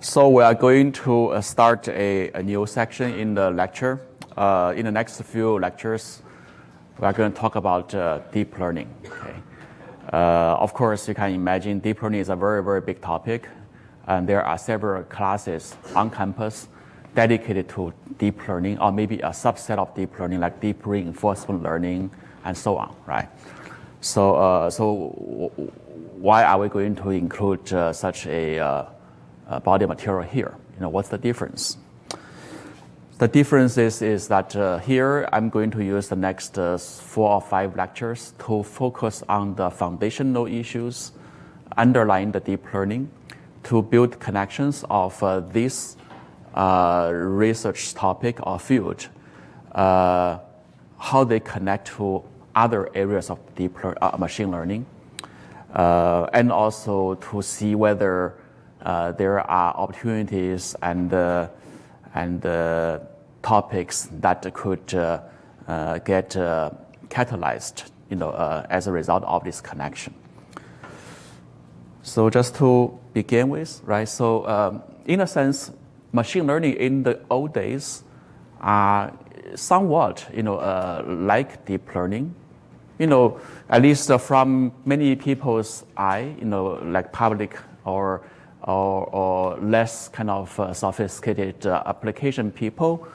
So we are going to start a new section in the lecture. In the next few lectures, we are going to talk about deep learning. Okay. Of course, you can imagine deep learning is a very, very big topic. And there are several classes on campus dedicated to deep learning, or maybe a subset of deep learning, like deep reinforcement learning, and so on, right? So why are we going to include such a body material here? What's the difference? The difference is that here I'm going to use the next 4 or 5 lectures to focus on the foundational issues underlying the deep learning, to build connections of this research topic or field, how they connect to other areas of machine learning, and also to see whether there are opportunities and topics that could get catalyzed, as a result of this connection. So just to begin with, right? So in a sense, machine learning in the old days are somewhat, like deep learning. At least from many people's eye, like public or less kind of sophisticated application people,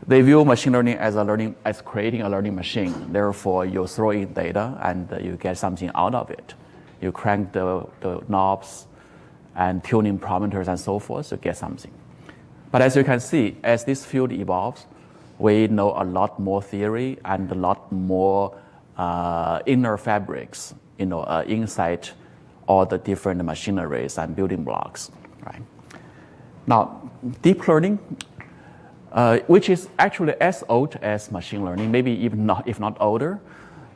they view machine learning as creating a learning machine. Therefore, you throw in data and you get something out of it. You crank the knobs and tuning parameters and so forth to get something. But as you can see, as this field evolves, we know a lot more theory and a lot more inner fabrics, inside all the different machineries and building blocks, right? Now, deep learning, which is actually as old as machine learning, maybe even not, if not older,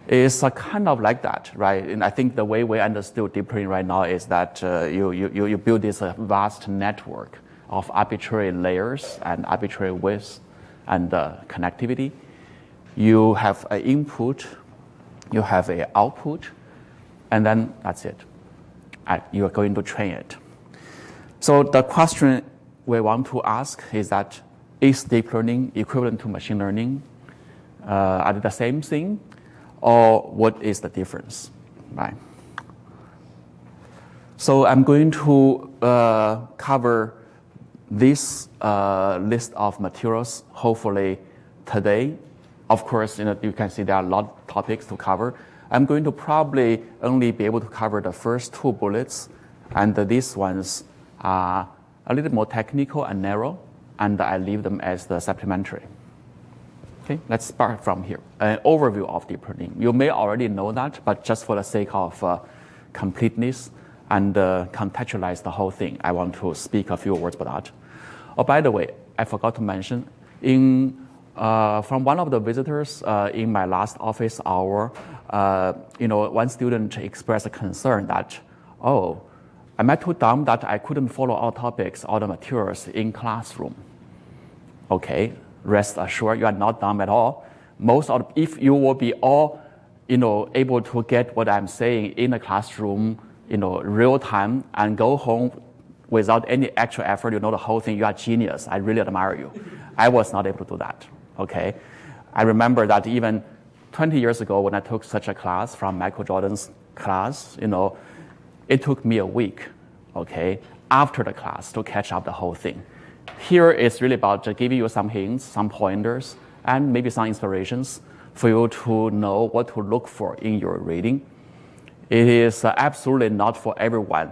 is kind of like that, right? And I think the way we understood deep learning right now is that you build this vast network of arbitrary layers and arbitrary widths and connectivity. You have an input, you have an output, and then that's it. You are going to train it. So the question we want to ask is that, is deep learning equivalent to machine learning? Are they the same thing? Or what is the difference, right? So I'm going to cover this list of materials, hopefully today. Of course, you can see there are a lot of topics to cover. I'm going to probably only be able to cover the first 2 bullets, and these ones are a little more technical and narrow, and I leave them as the supplementary. Okay, let's start from here. An overview of deep learning. You may already know that, but just for the sake of completeness and contextualize the whole thing, I want to speak a few words about that. Oh, by the way, I forgot to mention, from one of the visitors in my last office hour, one student expressed a concern that, am I too dumb that I couldn't follow all topics, all the materials in classroom? Okay, rest assured, you are not dumb at all. If you will be all, able to get what I'm saying in the classroom, real time, and go home without any actual effort, the whole thing, you are genius. I really admire you. I was not able to do that. Okay, I remember that even 20 years ago when I took such a class from Michael Jordan's class, it took me a week, okay, after the class to catch up the whole thing. Here it's really about giving you some hints, some pointers, and maybe some inspirations for you to know what to look for in your reading. It is absolutely not for everyone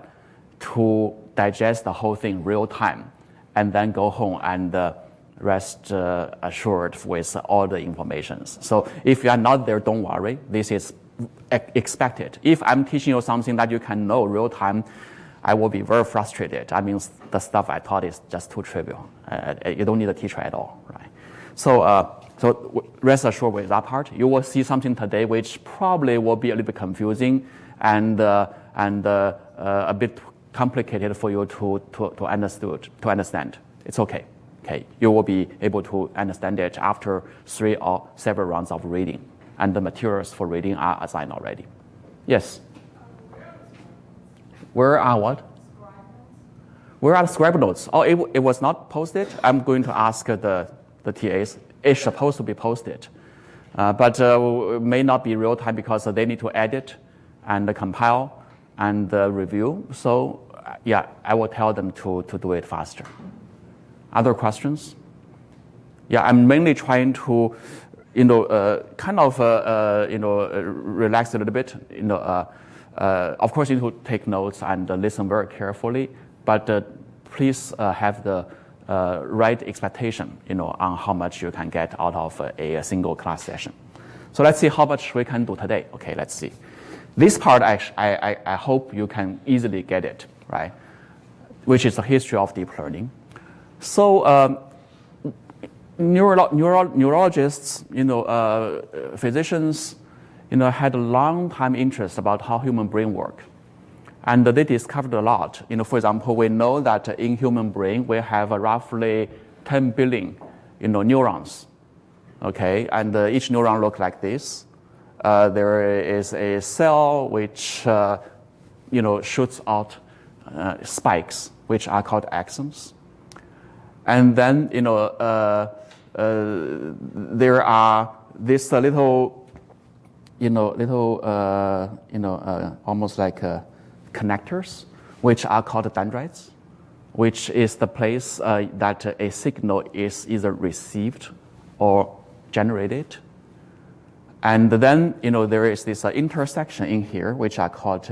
to digest the whole thing real time and then go home and rest assured with all the information. So if you are not there, don't worry. This is expected. If I'm teaching you something that you can know real time, I will be very frustrated. I mean, the stuff I taught is just too trivial. You don't need a teacher at all, right? So rest assured with that part. You will see something today which probably will be a little bit confusing and a bit complicated for you to understand. It's okay. Okay, you will be able to understand it after 3 or several rounds of reading, and the materials for reading are assigned already. Yes. Where are what? Where are the scribe notes? Oh, it was not posted. I'm going to ask the TAs. It's supposed to be posted, but it may not be real time because they need to edit and compile and review. So yeah, I will tell them to do it faster. Other questions? Yeah, I'm mainly trying to, relax a little bit. Of course, you need to take notes and listen very carefully, but please have the right expectation, on how much you can get out of a single class session. So let's see how much we can do today. Okay, let's see. This part, I hope you can easily get it, right? Which is the history of deep learning. So neurologists, physicians, had a long time interest about how human brain work. And they discovered a lot. For example, we know that in human brain, we have roughly 10 billion, neurons. Okay, and each neuron looks like this. There is a cell which, shoots out spikes, which are called axons. And then, there are this little, almost like connectors, which are called dendrites, which is the place that a signal is either received or generated. And then, there is this intersection in here, which are called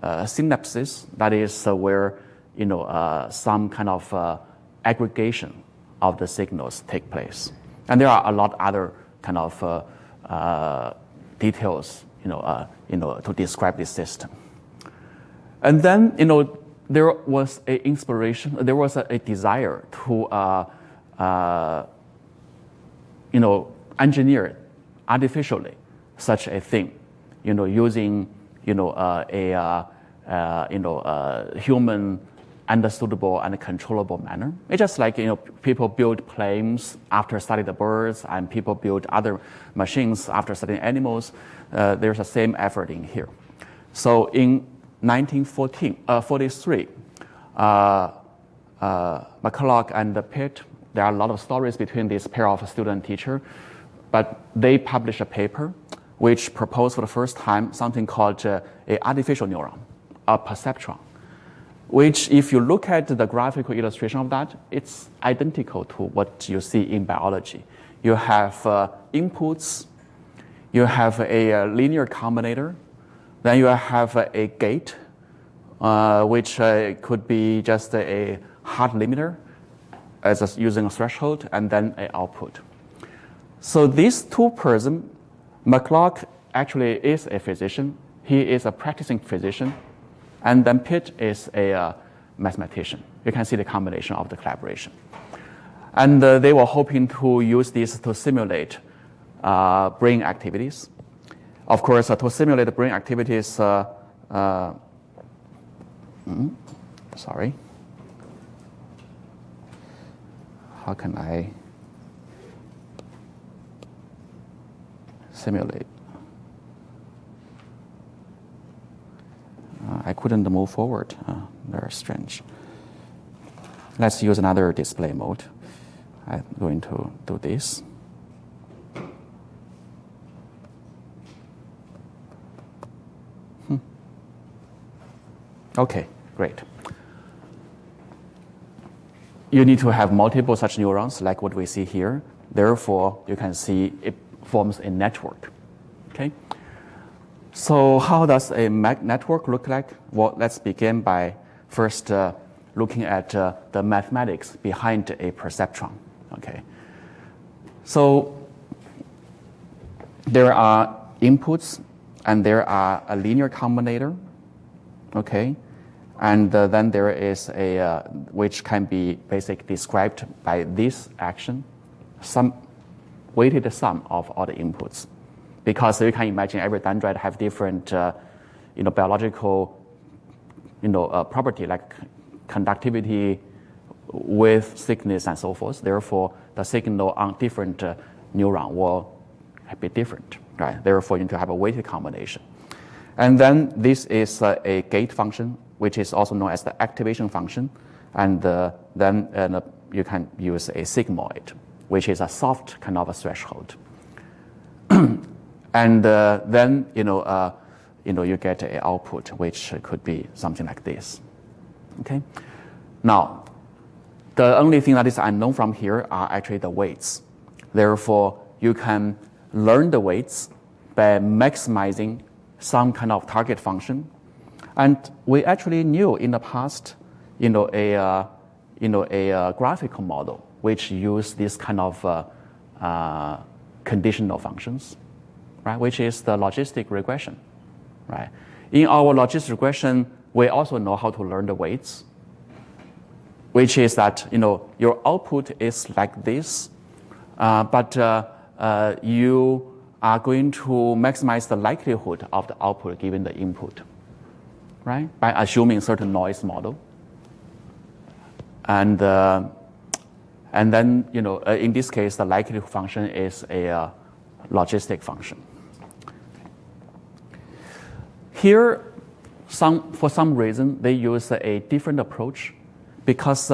synapses. That is where, some kind of aggregation of the signals take place. And there are a lot other kind of details, to describe this system. And then, there was an inspiration, there was a desire to, engineer artificially such a thing, using, a human understandable and controllable manner. It's just like, people build planes after studying the birds, and people build other machines after studying animals. There's the same effort in here. So in 1943, McCulloch and Pitt, there are a lot of stories between this pair of student and teacher, but they published a paper which proposed for the first time something called an artificial neuron, a perceptron, which, if you look at the graphical illustration of that, it's identical to what you see in biology. You have inputs, you have a linear combinator, then you have a gate, which could be just a hard limiter, as using a threshold, and then an output. So these two persons, McCulloch actually is a physician. He is a practicing physician. And then Pitt is a mathematician. You can see the combination of the collaboration. And they were hoping to use this to simulate brain activities. Of course, to simulate brain activities, sorry. How can I simulate? I couldn't move forward. Very strange. Let's use another display mode. I'm going to do this. Okay, great. You need to have multiple such neurons like what we see here. Therefore, you can see it forms a network. Okay? So how does a network look like? Well, let's begin by first looking at the mathematics behind a perceptron. Okay. So there are inputs and there are a linear combinator. Okay. And then there is a, which can be basically described by this action, some weighted sum of all the inputs. Because you can imagine every dendrite have different, biological, property like conductivity, width, thickness, and so forth. Therefore, the signal on different neuron will be different, right? Therefore, you need to have a weighted combination. And then this is a gate function, which is also known as the activation function. And then you can use a sigmoid, which is a soft kind of a threshold. And then you get an output, which could be something like this. Okay. Now, the only thing that is unknown from here are actually the weights. Therefore, you can learn the weights by maximizing some kind of target function. And we actually knew in the past, a graphical model which use this kind of conditional functions, right? Which is the logistic regression, right? In our logistic regression, we also know how to learn the weights, which is that your output is like this, but you are going to maximize the likelihood of the output given the input, right? By assuming certain noise model. And then in this case, the likelihood function is a logistic function. Here, for some reason, they use a different approach because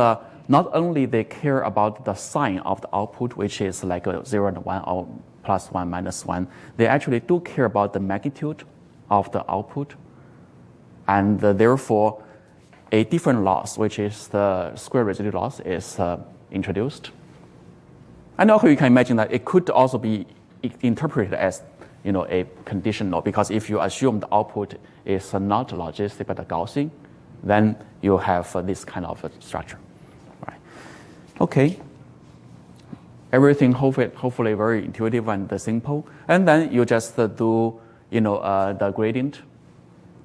not only they care about the sign of the output, which is like a 0 and 1 or +1, -1, they actually do care about the magnitude of the output. And therefore, a different loss, which is the square residue loss, is introduced. And also you can imagine that it could also be interpreted as a conditional, because if you assume the output is not logistic but a Gaussian, then you have this kind of a structure. Right. Okay. Everything hopefully very intuitive and simple. And then you just do the gradient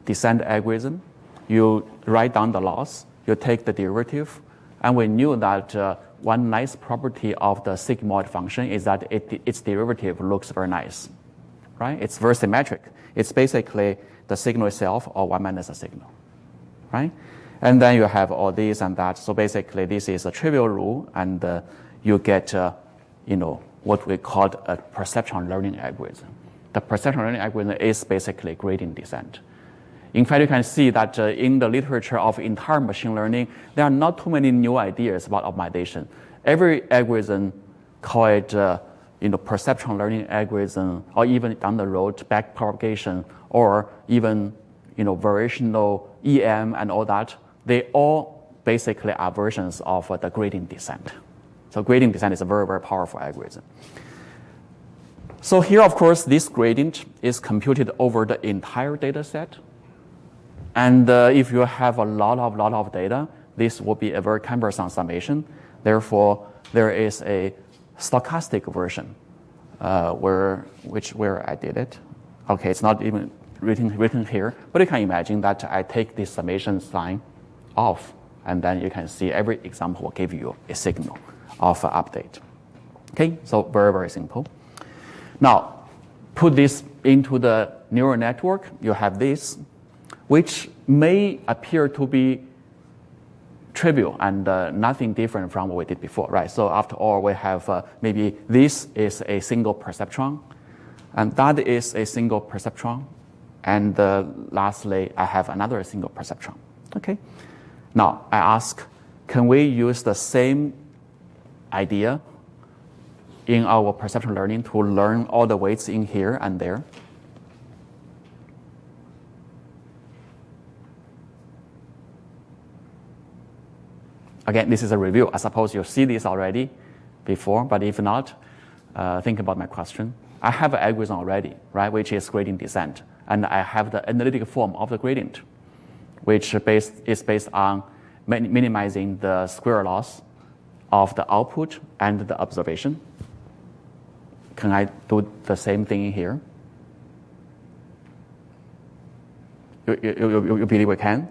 descent algorithm. You write down the loss. You take the derivative. And we knew that one nice property of the sigmoid function is that its derivative looks very nice, right? It's very symmetric. It's basically the signal itself or 1 minus a signal, right? And then you have all this and that. So basically, this is a trivial rule, and you get what we call a perception learning algorithm. The perception learning algorithm is basically gradient descent. In fact, you can see that in the literature of entire machine learning, there are not too many new ideas about optimization. Every algorithm call it perception learning algorithm, or even down the road backpropagation, or even variational EM and all that. They all basically are versions of the gradient descent. So gradient descent is a very, very powerful algorithm. So here, of course, this gradient is computed over the entire data set. And if you have a lot of data, this will be a very cumbersome summation. Therefore, there is a stochastic version where I did it. Okay, it's not even written here, but you can imagine that I take this summation sign off, and then you can see every example will give you a signal of update. Okay, so very, very simple. Now, put this into the neural network. You have this, which may appear to be trivial and nothing different from what we did before, right? So after all, we have maybe this is a single perceptron, and that is a single perceptron, and lastly, I have another single perceptron. Okay. Now I ask, can we use the same idea in our perception learning to learn all the weights in here and there? Again, this is a review. I suppose you see this already before, but if not, think about my question. I have an algorithm already, right, which is gradient descent, and I have the analytic form of the gradient, which is based on minimizing the square loss of the output and the observation. Can I do the same thing here? You believe we can?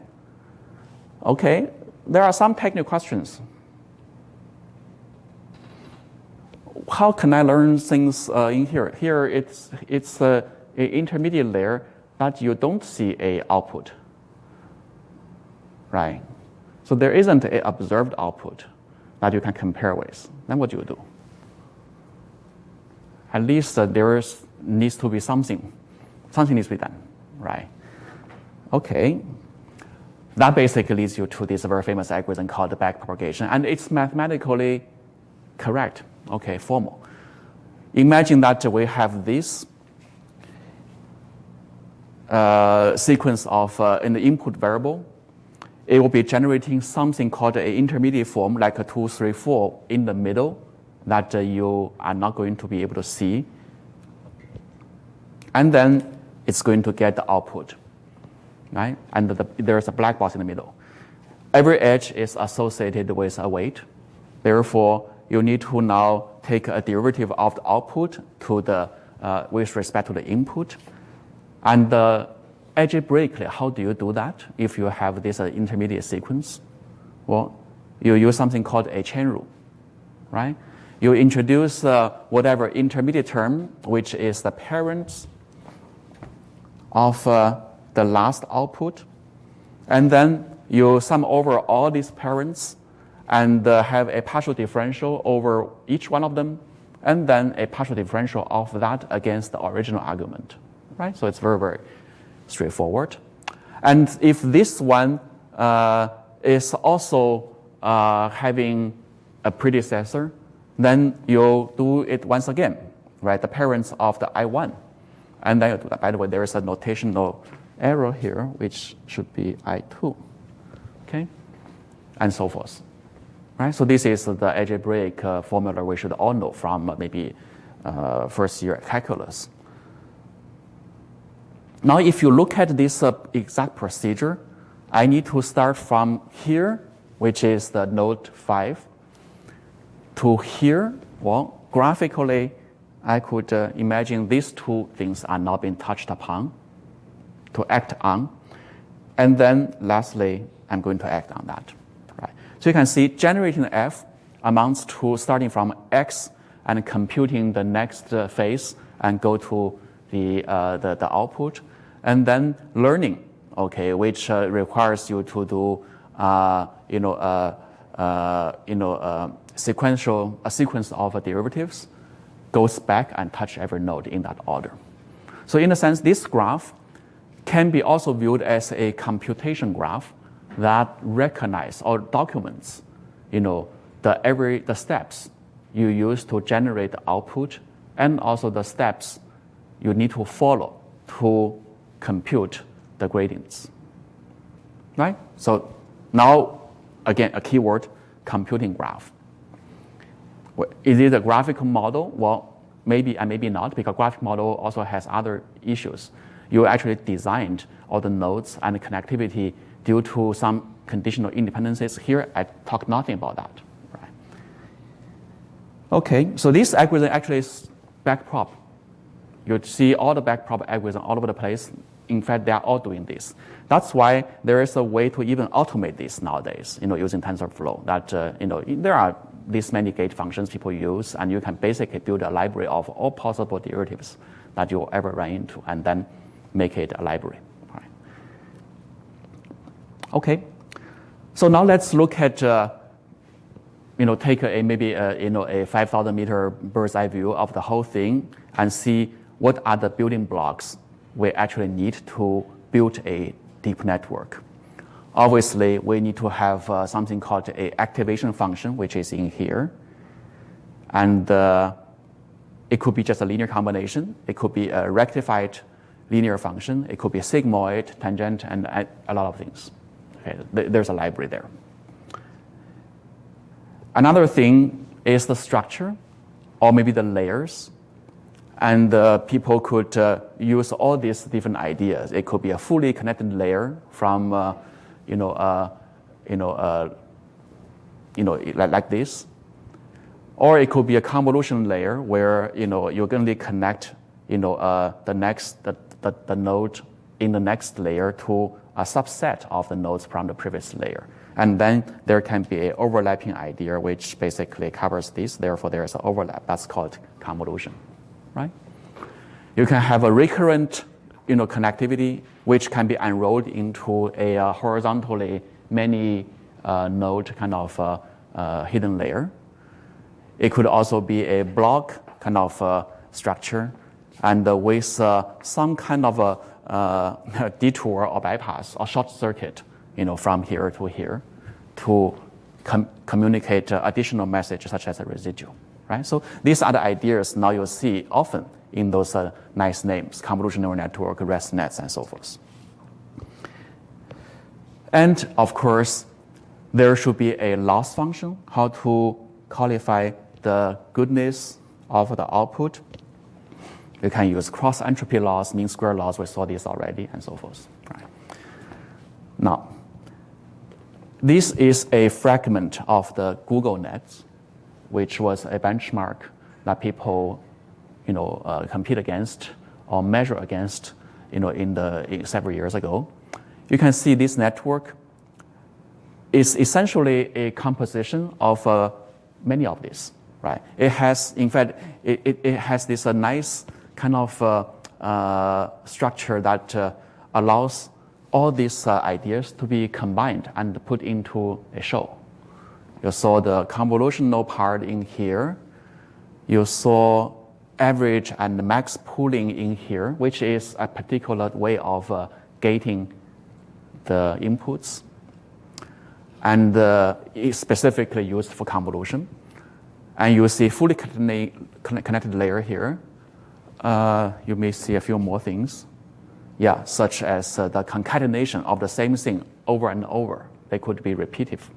Okay. There are some technical questions. How can I learn things in here? Here, it's an intermediate layer that you don't see a output, right? So there isn't an observed output that you can compare with. Then what do you do? At least needs to be something. Something needs to be done, right? Okay. That basically leads you to this very famous algorithm called the backpropagation, and it's mathematically correct, okay, formal. Imagine that we have this sequence of in the input variable. It will be generating something called an intermediate form, like a 2, 3, 4 in the middle that you are not going to be able to see. And then it's going to get the output, right? And there's a black box in the middle. Every edge is associated with a weight. Therefore, you need to now take a derivative of the output to the with respect to the input. And algebraically, how do you do that if you have this intermediate sequence? Well, you use something called a chain rule, right? You introduce whatever intermediate term, which is the parents of the last output, and then you sum over all these parents and have a partial differential over each one of them, and then a partial differential of that against the original argument, right? So it's very, very straightforward. And if this one is also having a predecessor, then you do it once again, right? The parents of the I1. And then you do that. By the way, there is a notational error here, which should be I2, okay? And so forth, right? So this is the algebraic formula we should all know from maybe first year calculus. Now, if you look at this exact procedure, I need to start from here, which is the node 5, to here. Well, graphically, I could imagine these two things are not being touched upon to act on. And then lastly, I'm going to act on that. Right? So you can see generating f amounts to starting from x and computing the next phase and go to the output. And then learning, okay, which requires you to do, a sequence of derivatives, goes back and touch every node in that order. So in a sense, this graph can be also viewed as a computation graph that recognizes or documents, the steps you use to generate the output, and also the steps you need to follow to compute the gradients, right? So now, again, a keyword, computing graph. Is it a graphical model? Well, maybe and maybe not, because graphic model also has other issues. You actually designed all the nodes and the connectivity due to some conditional independencies. Here, I talk nothing about that, right? Okay, so this algorithm actually is backprop. You see all the backprop algorithms all over the place. In fact, they are all doing this. That's why there is a way to even automate this nowadays, using TensorFlow. That, there are this many gate functions people use, and you can basically build a library of all possible derivatives that you'll ever run into, and then make it a library. All right. Okay, so now let's look at, take a 5,000 meter bird's eye view of the whole thing and see what are the building blocks we actually need to build a deep network. Obviously, we need to have something called an activation function, which is in here. And it could be just a linear combination. It could be a rectified linear function. It could be a sigmoid, tangent, and a lot of things. Okay, there's a library there. Another thing is the structure, or maybe the layers. And people could use all these different ideas. It could be a fully connected layer from, like this, or it could be a convolution layer where you're going to connect, the node in the next layer to a subset of the nodes from the previous layer. And then there can be an overlapping idea which basically covers this. Therefore, there is an overlap. That's called convolution. Right? You can have a recurrent, connectivity which can be unrolled into a horizontally many node kind of hidden layer. It could also be a block kind of structure, and with some kind of detour or bypass or short circuit, from here to here, to communicate additional messages such as a residual, right? So these are the ideas now you'll see often in those nice names: convolutional neural network, ResNets, and so forth. And of course, there should be a loss function, how to qualify the goodness of the output. You can use cross-entropy loss, mean square loss, we saw this already, and so forth. Right. Now, this is a fragment of the Google Nets, which was a benchmark that people compete against or measure against in several years ago. You can see this network is essentially a composition of many of these, right? It has, in fact, it has this nice kind of structure that allows all these ideas to be combined and put into a show. You saw the convolutional part in here. You saw average and max pooling in here, which is a particular way of gating the inputs. And it's specifically used for convolution. And you see fully connected layer here. You may see a few more things. Yeah, such as the concatenation of the same thing over and over. They could be repetitive.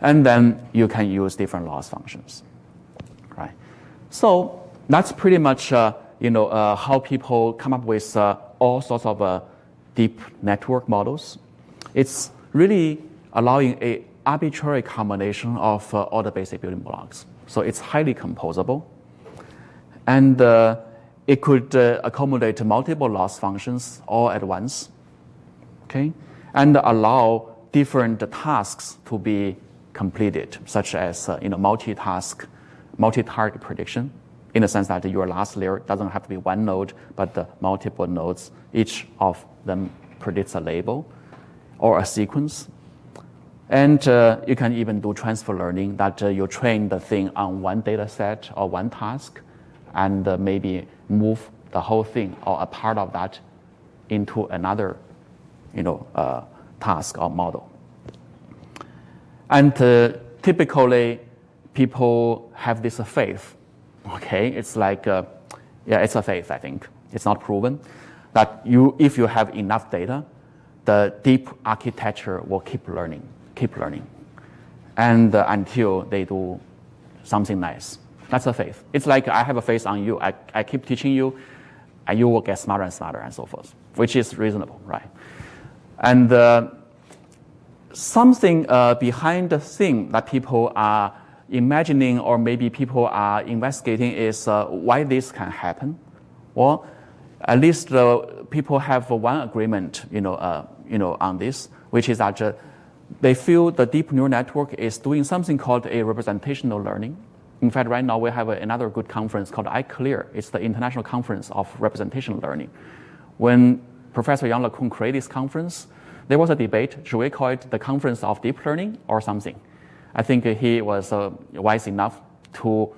And then you can use different loss functions, right? So that's pretty much how people come up with all sorts of deep network models. It's really allowing a arbitrary combination of all the basic building blocks. So it's highly composable. And it could accommodate multiple loss functions all at once, okay? And allow different tasks to be completed, such as multi-target prediction, in the sense that your last layer doesn't have to be one node, but the multiple nodes, each of them predicts a label or a sequence. And you can even do transfer learning, that you train the thing on one data set or one task, and maybe move the whole thing or a part of that into another task or model. And typically, people have this faith, okay? It's like, it's a faith, I think. It's not proven, that if you have enough data, the deep architecture will keep learning, and until they do something nice. That's a faith. It's like I have a faith on you. I keep teaching you, and you will get smarter and smarter and so forth, which is reasonable, right? And something behind the thing that people are imagining or maybe people are investigating is why this can happen. Well, at least people have one agreement, on this, which is that they feel the deep neural network is doing something called a representational learning. In fact, right now we have another good conference called iClear. It's the International Conference of Representational Learning. When Professor Yang LeCun created this conference, there was a debate, should we call it the Conference of Deep Learning or something? I think he was wise enough to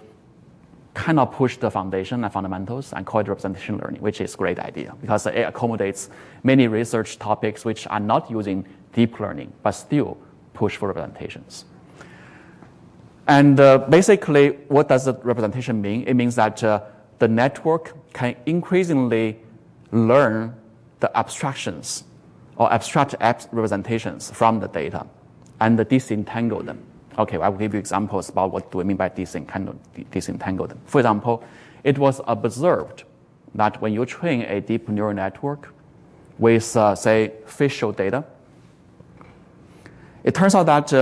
kind of push the foundation and fundamentals and call it representational learning, which is a great idea because it accommodates many research topics which are not using deep learning, but still push for representations. And basically, what does the representation mean? It means that the network can increasingly learn the abstractions or abstract representations from the data and disentangle them. Okay, I will give you examples about what do we mean by disentangle them. For example, it was observed that when you train a deep neural network with, say, facial data, it turns out that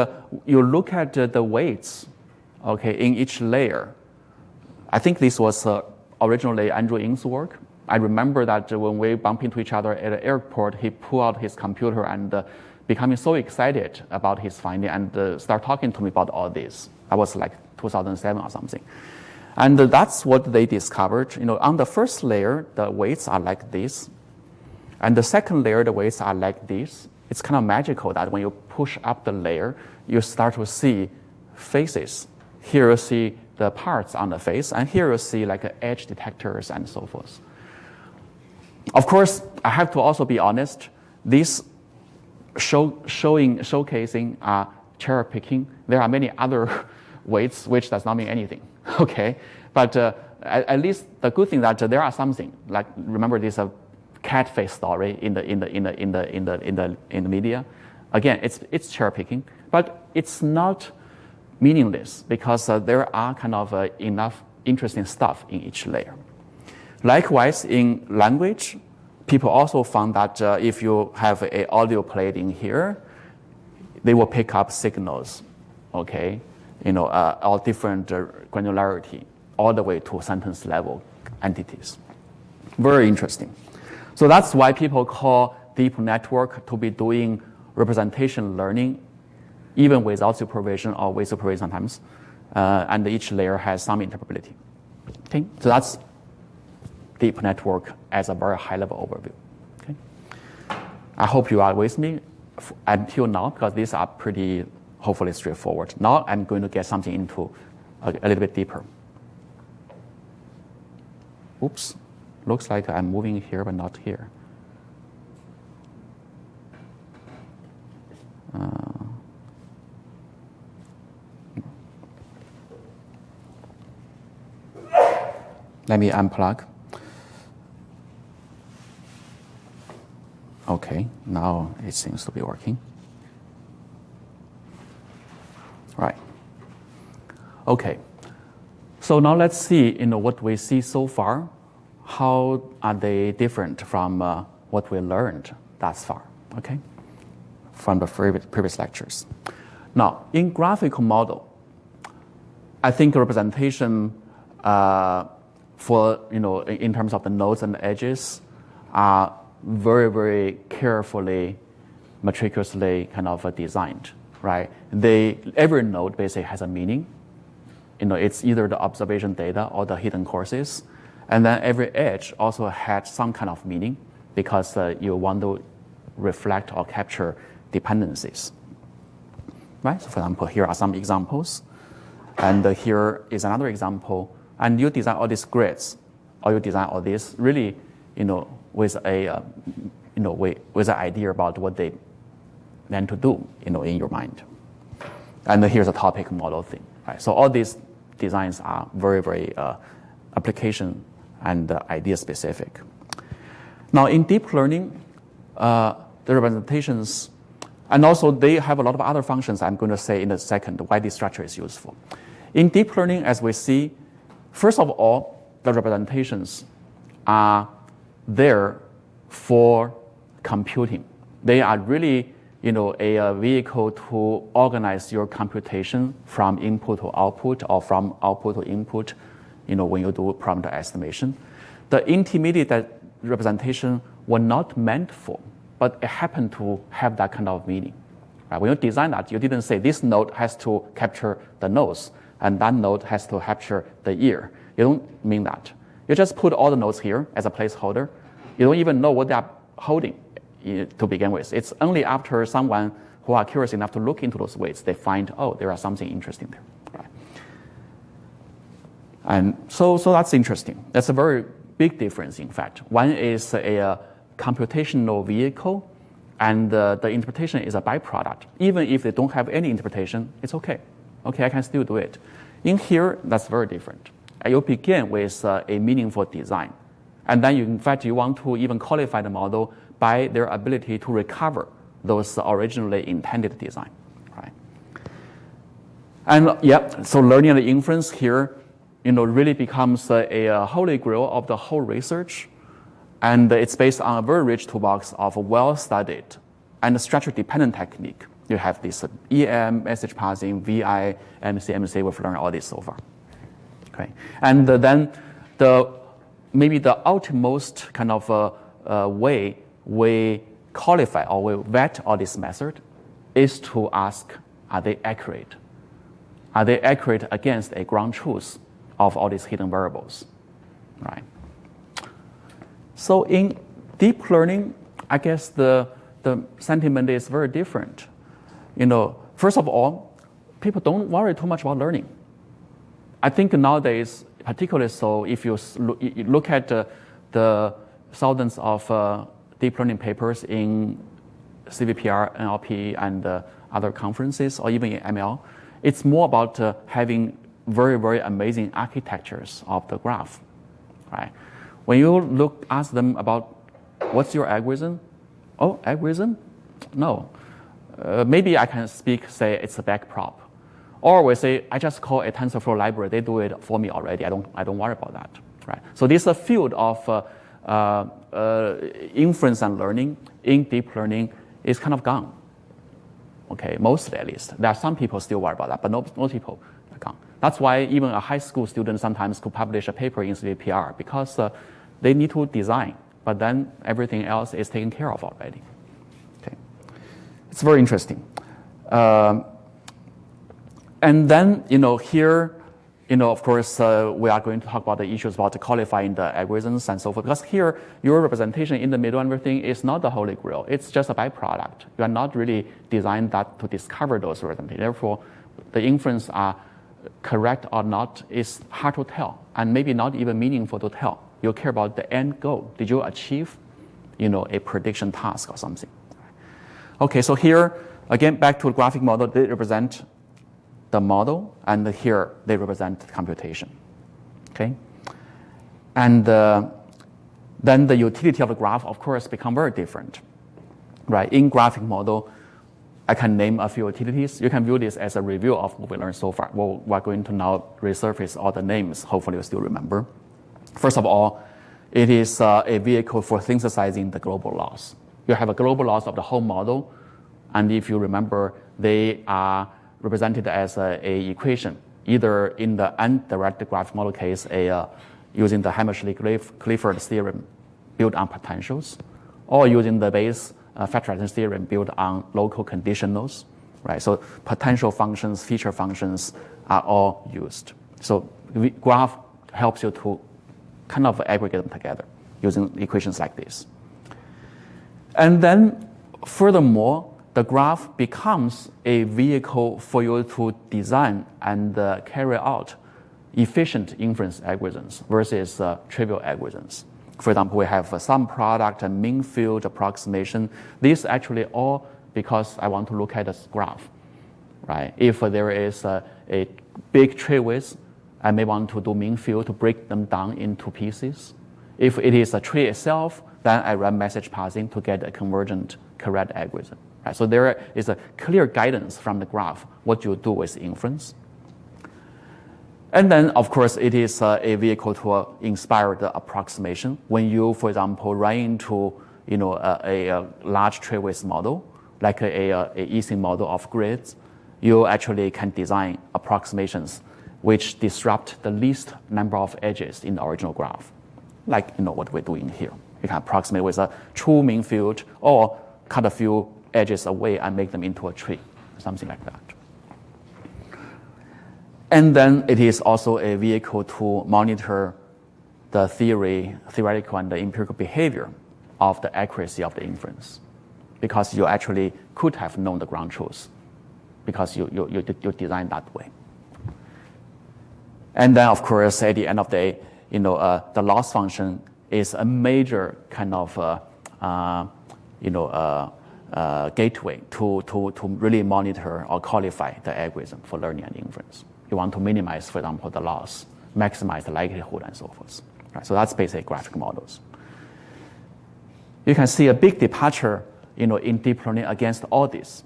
you look at the weights, okay, in each layer. I think this was originally Andrew Ng's work. I remember that when we bumped into each other at the airport, he pulled out his computer and becoming so excited about his finding and start talking to me about all this. That was like 2007 or something. And that's what they discovered. On the first layer, the weights are like this. And the second layer, the weights are like this. It's kind of magical that when you push up the layer, you start to see faces. Here you see the parts on the face, and here you see like edge detectors and so forth. Of course, I have to also be honest. This showcasing cherry picking. There are many other weights which does not mean anything. Okay, but at least the good thing that there are something like remember this cat face story in the media. Again, it's cherry picking, but it's not meaningless because there are kind of enough interesting stuff in each layer. Likewise, in language, people also found that if you have an audio played in here, they will pick up signals, okay, all different granularity, all the way to sentence level entities. Very interesting. So that's why people call deep network to be doing representation learning, even without supervision or with supervision sometimes, and each layer has some interpretability. Okay, so that's deep network as a very high-level overview. Okay, I hope you are with me until now because these are pretty, hopefully, straightforward. Now I'm going to get something into a little bit deeper. Oops, looks like I'm moving here but not here. Let me unplug. Okay, now it seems to be working. Right. Okay. So now let's see, what we see so far. How are they different from what we learned thus far? Okay, from the previous lectures. Now, in graphical model, I think representation for in terms of the nodes and the edges are very, very carefully, meticulously kind of designed, right? Every node basically has a meaning. It's either the observation data or the hidden courses. And then every edge also had some kind of meaning because you want to reflect or capture dependencies, right? So for example, here are some examples. And here is another example. And you design all these grids, or you design all this really, with with an idea about what they meant to do, in your mind. And here's a topic model thing, right? So all these designs are very, very application and idea specific. Now in deep learning, the representations, and also they have a lot of other functions I'm going to say in a second why this structure is useful. In deep learning, as we see, first of all, the representations are there for computing. They are really, a vehicle to organize your computation from input to output or from output to input, when you do parameter estimation. The intermediate representation were not meant for, but it happened to have that kind of meaning. Right? When you design that, you didn't say this node has to capture the nose and that node has to capture the ear. You don't mean that. You just put all the nodes here as a placeholder. You don't even know what they are holding to begin with. It's only after someone who are curious enough to look into those weights, they find, oh, there are something interesting there. Right? And so that's interesting. That's a very big difference, in fact. One is a computational vehicle, and the interpretation is a byproduct. Even if they don't have any interpretation, it's okay. Okay, I can still do it. In here, that's very different. You begin with a meaningful design. And then, in fact, you want to even qualify the model by their ability to recover those originally intended design. Right? And so learning and inference here, really becomes a holy grail of the whole research. And it's based on a very rich toolbox of well-studied and structure-dependent technique. You have this EM, message parsing, VI, MC, we've learned all this so far. Okay. And then maybe the utmost kind of way we qualify or we vet all this method is to ask, are they accurate? Are they accurate against a ground truth of all these hidden variables, right? So in deep learning, I guess the sentiment is very different. First of all, people don't worry too much about learning. I think nowadays, particularly so, if you look at the thousands of deep learning papers in CVPR, NLP, and other conferences, or even in ML. It's more about having very, very amazing architectures of the graph, right? When you ask them about what's your algorithm? Oh, algorithm? No. Maybe I can say it's a backprop. Or we say, I just call a TensorFlow library. They do it for me already. I don't worry about that, right? So this field of inference and learning in deep learning is kind of gone. Okay, mostly at least. There are some people still worry about that, but most people are gone. That's why even a high school student sometimes could publish a paper in CVPR because they need to design, but then everything else is taken care of already. Okay, it's very interesting. And then, here, of course, we are going to talk about the issues about qualifying the algorithms and so forth. Because here, your representation in the middle and everything is not the holy grail. It's just a byproduct. You are not really designed that to discover those representations. Therefore, the inference are correct or not is hard to tell, and maybe not even meaningful to tell. You care about the end goal. Did you achieve, a prediction task or something? Okay, so here, again, back to the graphic model, they represent the model, and here they represent the computation. Okay, and then the utility of the graph, of course, become very different, right? In graphic model, I can name a few utilities. You can view this as a review of what we learned so far. Well, we're going to now resurface all the names. Hopefully, you still remember. First of all, it is a vehicle for synthesizing the global laws. You have a global laws of the whole model, and if you remember, they are represented as a equation, either in the undirected graphic model case, using the Hammerschmidt-Clifford theorem built on potentials, or using the Bayes factorization theorem built on local conditionals, right? So potential functions, feature functions are all used. So graph helps you to kind of aggregate them together using equations like this. And then furthermore, the graph becomes a vehicle for you to design and carry out efficient inference algorithms versus trivial algorithms. For example, we have some product and mean field approximation. These actually all because I want to look at this graph, right? If there is a big tree width, I may want to do mean field to break them down into pieces. If it is a tree itself, then I run message parsing to get a convergent correct algorithm. Right, so there is a clear guidance from the graph what you do with inference. And then, of course, it is a vehicle to inspire the approximation. When you, for example, run into a large tree width model, like a Ising model of grids, you actually can design approximations which disrupt the least number of edges in the original graph, like what we're doing here. You can approximate with a true mean field or cut a few edges away and make them into a tree, something like that. And then it is also a vehicle to monitor the theoretical and the empirical behavior of the accuracy of the inference, because you actually could have known the ground truth because you designed that way. And then, of course, at the end of the day, the loss function is a major kind of gateway to really monitor or qualify the algorithm for learning and inference. You want to minimize, for example, the loss, maximize the likelihood, and so forth. Right, so that's basic graphic models. You can see a big departure, in deep learning against all this.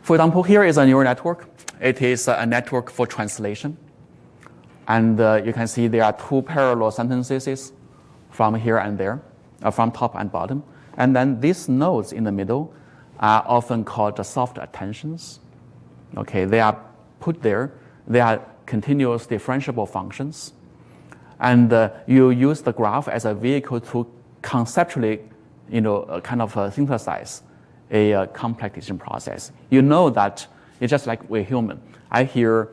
For example, here is a neural network. It is a network for translation. And you can see there are two parallel sentences from here and there, from top and bottom. And then these nodes in the middle are often called the soft attentions. Okay, they are put there. They are continuous differentiable functions. And you use the graph as a vehicle to conceptually, synthesize a complex decision process. You know that it's just like we're human. I hear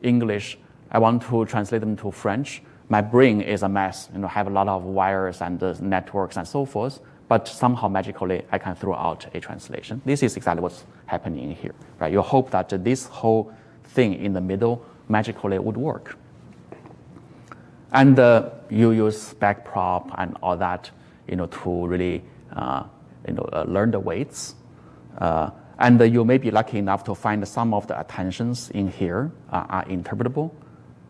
English. I want to translate them to French. My brain is a mess. Have a lot of wires and networks and so forth. But somehow magically, I can throw out a translation. This is exactly what's happening here, right? You hope that this whole thing in the middle magically would work. And you use backprop and all that, to really, learn the weights. And you may be lucky enough to find some of the attentions in here are interpretable,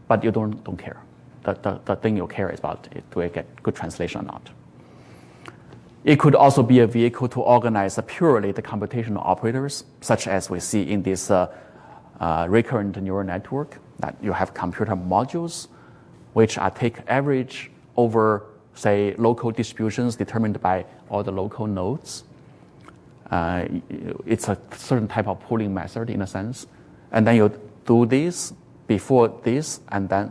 but you don't care. The thing you care is about it, do I get good translation or not? It could also be a vehicle to organize purely the computational operators, such as we see in this recurrent neural network, that you have computer modules, which are take average over, say, local distributions determined by all the local nodes. It's a certain type of pooling method in a sense. And then you do this before this and then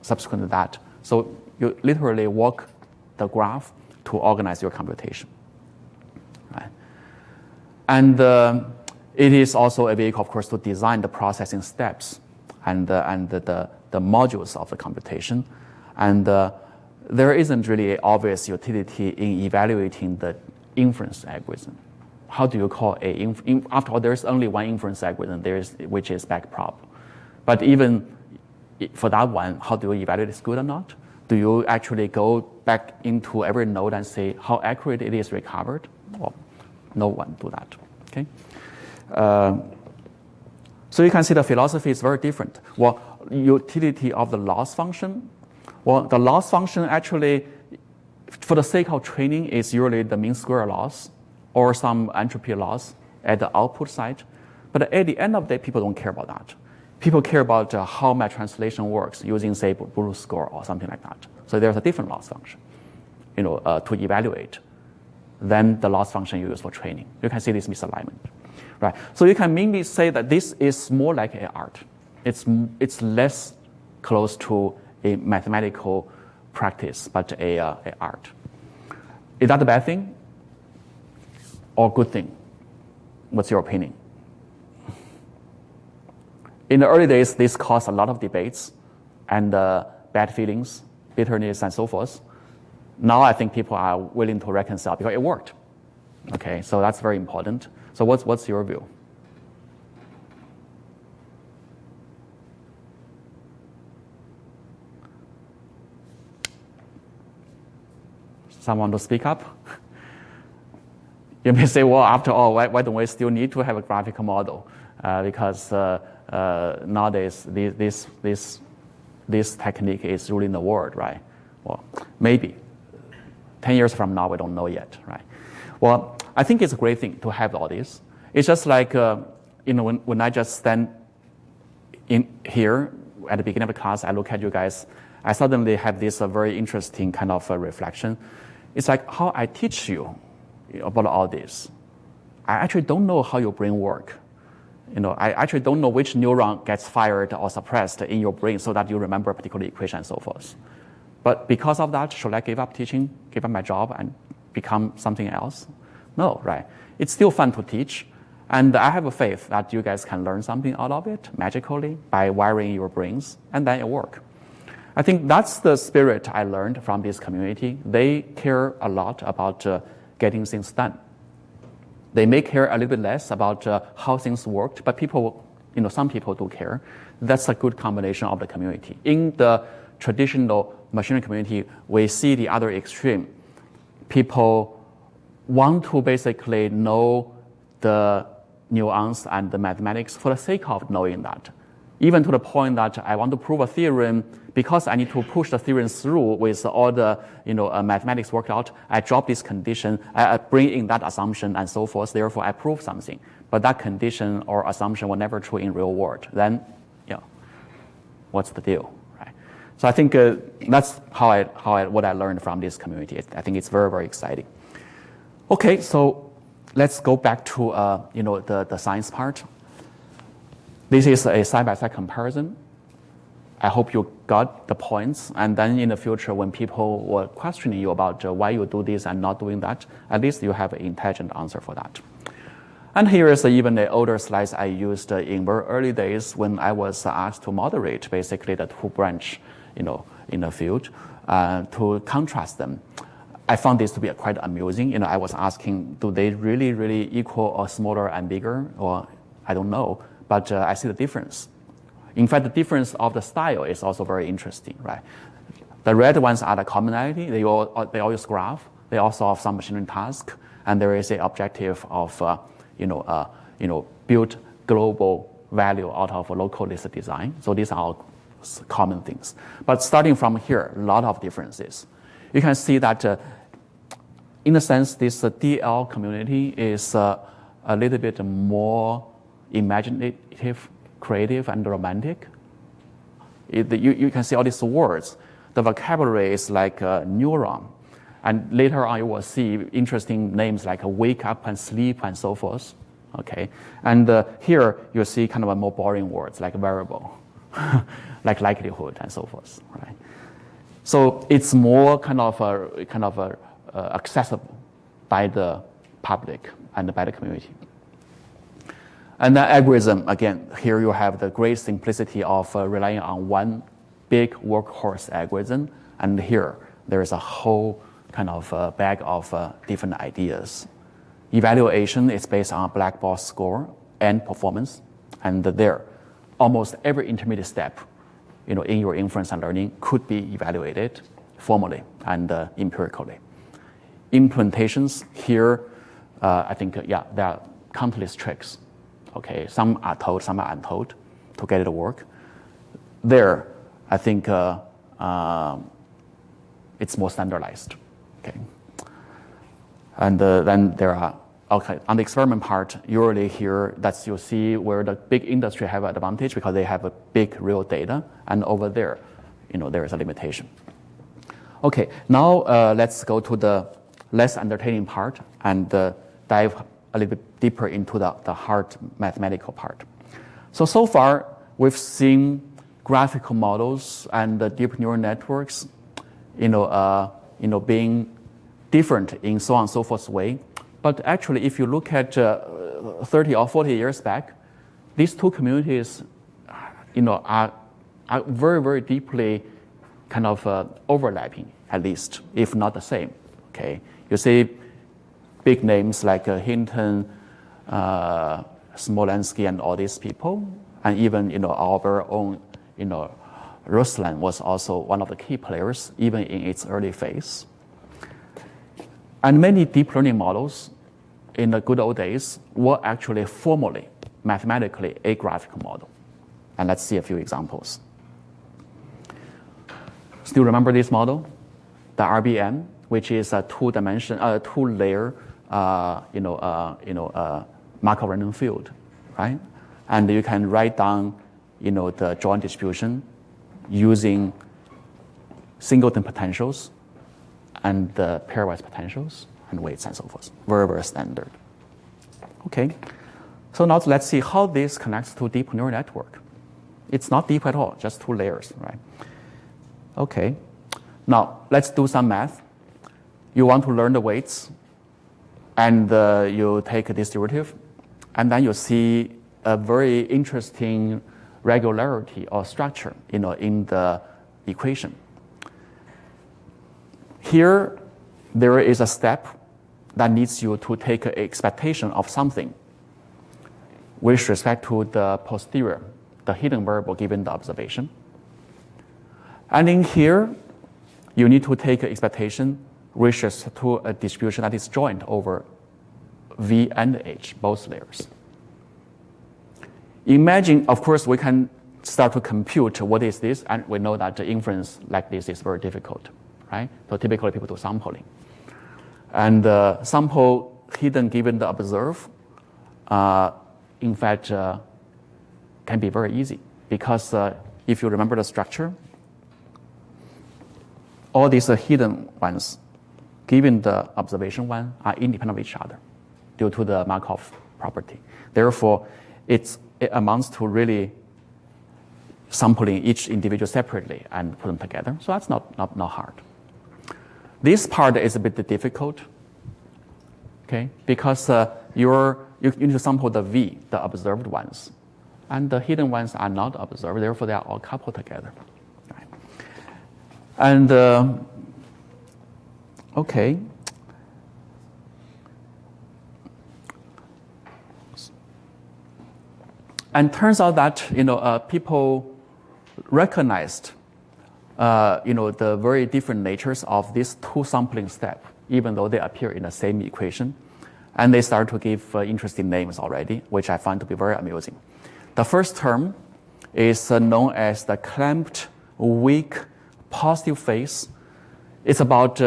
subsequent to that. So you literally walk the graph to organize your computation. Right? And it is also a vehicle, of course, to design the processing steps and the modules of the computation. And there isn't really an obvious utility in evaluating the inference algorithm. How do you call after all, there's only one inference algorithm, which is backprop. But even for that one, how do you evaluate it's good or not? Do you actually go back into every node and say how accurate it is recovered? Well, no one do that. Okay. So you can see the philosophy is very different. Well, utility of the loss function. Well, the loss function actually, for the sake of training, is usually the mean square loss or some entropy loss at the output side. But at the end of the day, people don't care about that. People care about how my translation works using, say, Bruce score or something like that. So there's a different loss function, to evaluate than the loss function you use for training. You can see this misalignment, right? So you can mainly say that this is more like an art. It's less close to a mathematical practice, but a art. Is that a bad thing or good thing? What's your opinion? In the early days, this caused a lot of debates and bad feelings, bitterness, and so forth. Now I think people are willing to reconcile because it worked. Okay, so that's very important. So what's your view? Someone to speak up? You may say, well, after all, why don't we still need to have a graphical model? Because nowadays, this technique is ruling the world, right? Well, maybe. 10 years from now, we don't know yet, right? Well, I think it's a great thing to have all this. It's just like, when I just stand in here at the beginning of the class, I look at you guys, I suddenly have this very interesting kind of reflection. It's like how I teach you about all this. I actually don't know how your brain works. I actually don't know which neuron gets fired or suppressed in your brain so that you remember a particular equation and so forth. But because of that, should I give up teaching, give up my job, and become something else? No, right? It's still fun to teach. And I have a faith that you guys can learn something out of it magically by wiring your brains, and then it works. I think that's the spirit I learned from this community. They care a lot about getting things done. They may care a little bit less about how things worked, but people, some people do care. That's a good combination of the community. In the traditional machine learning community, we see the other extreme. People want to basically know the nuance and the mathematics for the sake of knowing that. Even to the point that I want to prove a theorem because I need to push the theorem through with all the mathematics worked out. I drop this condition, I bring in that assumption and so forth. Therefore, I prove something. But that condition or assumption were never true in real world. Then, what's the deal, right? So I think that's what I learned from this community. I think it's very, very exciting. Okay, so let's go back to the science part. This is a side-by-side comparison. I hope you got the points. And then in the future, when people were questioning you about why you do this and not doing that, at least you have an intelligent answer for that. And here is even the older slides I used in very early days when I was asked to moderate basically the two branch, in the field, to contrast them. I found this to be quite amusing. I was asking, do they really, really equal or smaller and bigger? Or I don't know. But I see the difference. In fact, the difference of the style is also very interesting, right? The red ones are the commonality. They all use graph. They all solve some machine learning task, and there is an objective of build global value out of a local list design. So these are all common things. But starting from here, a lot of differences. You can see that in a sense, this DL community is a little bit more imaginative, creative, and romantic. You can see all these words. The vocabulary is like neuron. And later on, you will see interesting names like wake up and sleep and so forth. Okay, and here you see kind of a more boring words like variable, like likelihood and so forth. Right. So it's more kind of accessible by the public and by the community. And the algorithm, again, here you have the great simplicity of relying on one big workhorse algorithm, and here there is a whole kind of bag of different ideas. Evaluation is based on a black box score and performance, and there, almost every intermediate step, in your inference and learning could be evaluated formally and empirically. Implementations here, I think, there are countless tricks. Okay, some are told, some are untold to get it to work. There, I think it's more standardized. Okay, and then there are on the experiment part. Usually here, that's you see where the big industry have an advantage because they have a big real data, and over there, there is a limitation. Okay, now let's go to the less entertaining part and dive a little bit deeper into the hard mathematical part. So far, we've seen graphical models and the deep neural networks, being different in so on and so forth way. But actually, if you look at 30 or 40 years back, these two communities, are very, very deeply kind of overlapping, at least, if not the same. Okay, you see big names like Hinton, Smolansky, and all these people, and even our very own, Ruslan was also one of the key players, even in its early phase. And many deep learning models in the good old days were actually formally, mathematically, a graphical model. And let's see a few examples. Still remember this model? The RBM, which is a two-layer, Markov random field, right? And you can write down, the joint distribution using singleton potentials and the pairwise potentials and weights and so forth. Very, very standard. Okay, so now let's see how this connects to deep neural network. It's not deep at all, just two layers, right? Okay, now let's do some math. You want to learn the weights, and you take this derivative, and then you see a very interesting regularity or structure, in the equation. Here, there is a step that needs you to take an expectation of something with respect to the posterior, the hidden variable given the observation. And in here, you need to take an expectation with respect to a distribution that is joined over V and H, both layers. Imagine, of course, we can start to compute what is this, and we know that the inference like this is very difficult, right? So typically people do sampling. And sample hidden given the observe, in fact, can be very easy because if you remember the structure, all these hidden ones given the observation one are independent of each other due to the Markov property. Therefore, it amounts to really sampling each individual separately and put them together. So that's not hard. This part is a bit difficult, okay, because you need to sample the V, the observed ones, and the hidden ones are not observed. Therefore, they are all coupled together. Right. And okay. And turns out that people recognized the very different natures of these two sampling steps, even though they appear in the same equation. And they start to give interesting names already, which I find to be very amusing. The first term is known as the clamped weak positive phase. It's about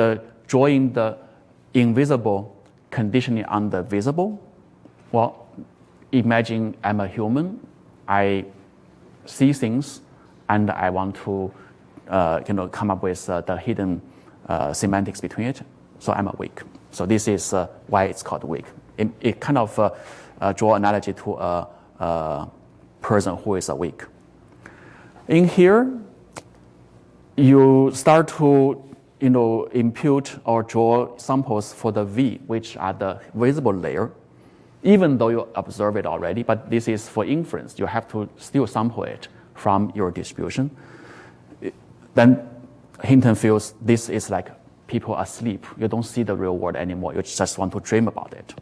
drawing the invisible conditioning on the visible. Well, imagine I'm a human. I see things, and I want to come up with the hidden semantics between it. So I'm a weak. So this is why it's called weak. It kind of draw analogy to a person who is a weak. In here, you start to impute or draw samples for the V, which are the visible layer, even though you observe it already. But this is for inference. You have to still sample it from your distribution. Then Hinton feels this is like people asleep. You don't see the real world anymore. You just want to dream about it.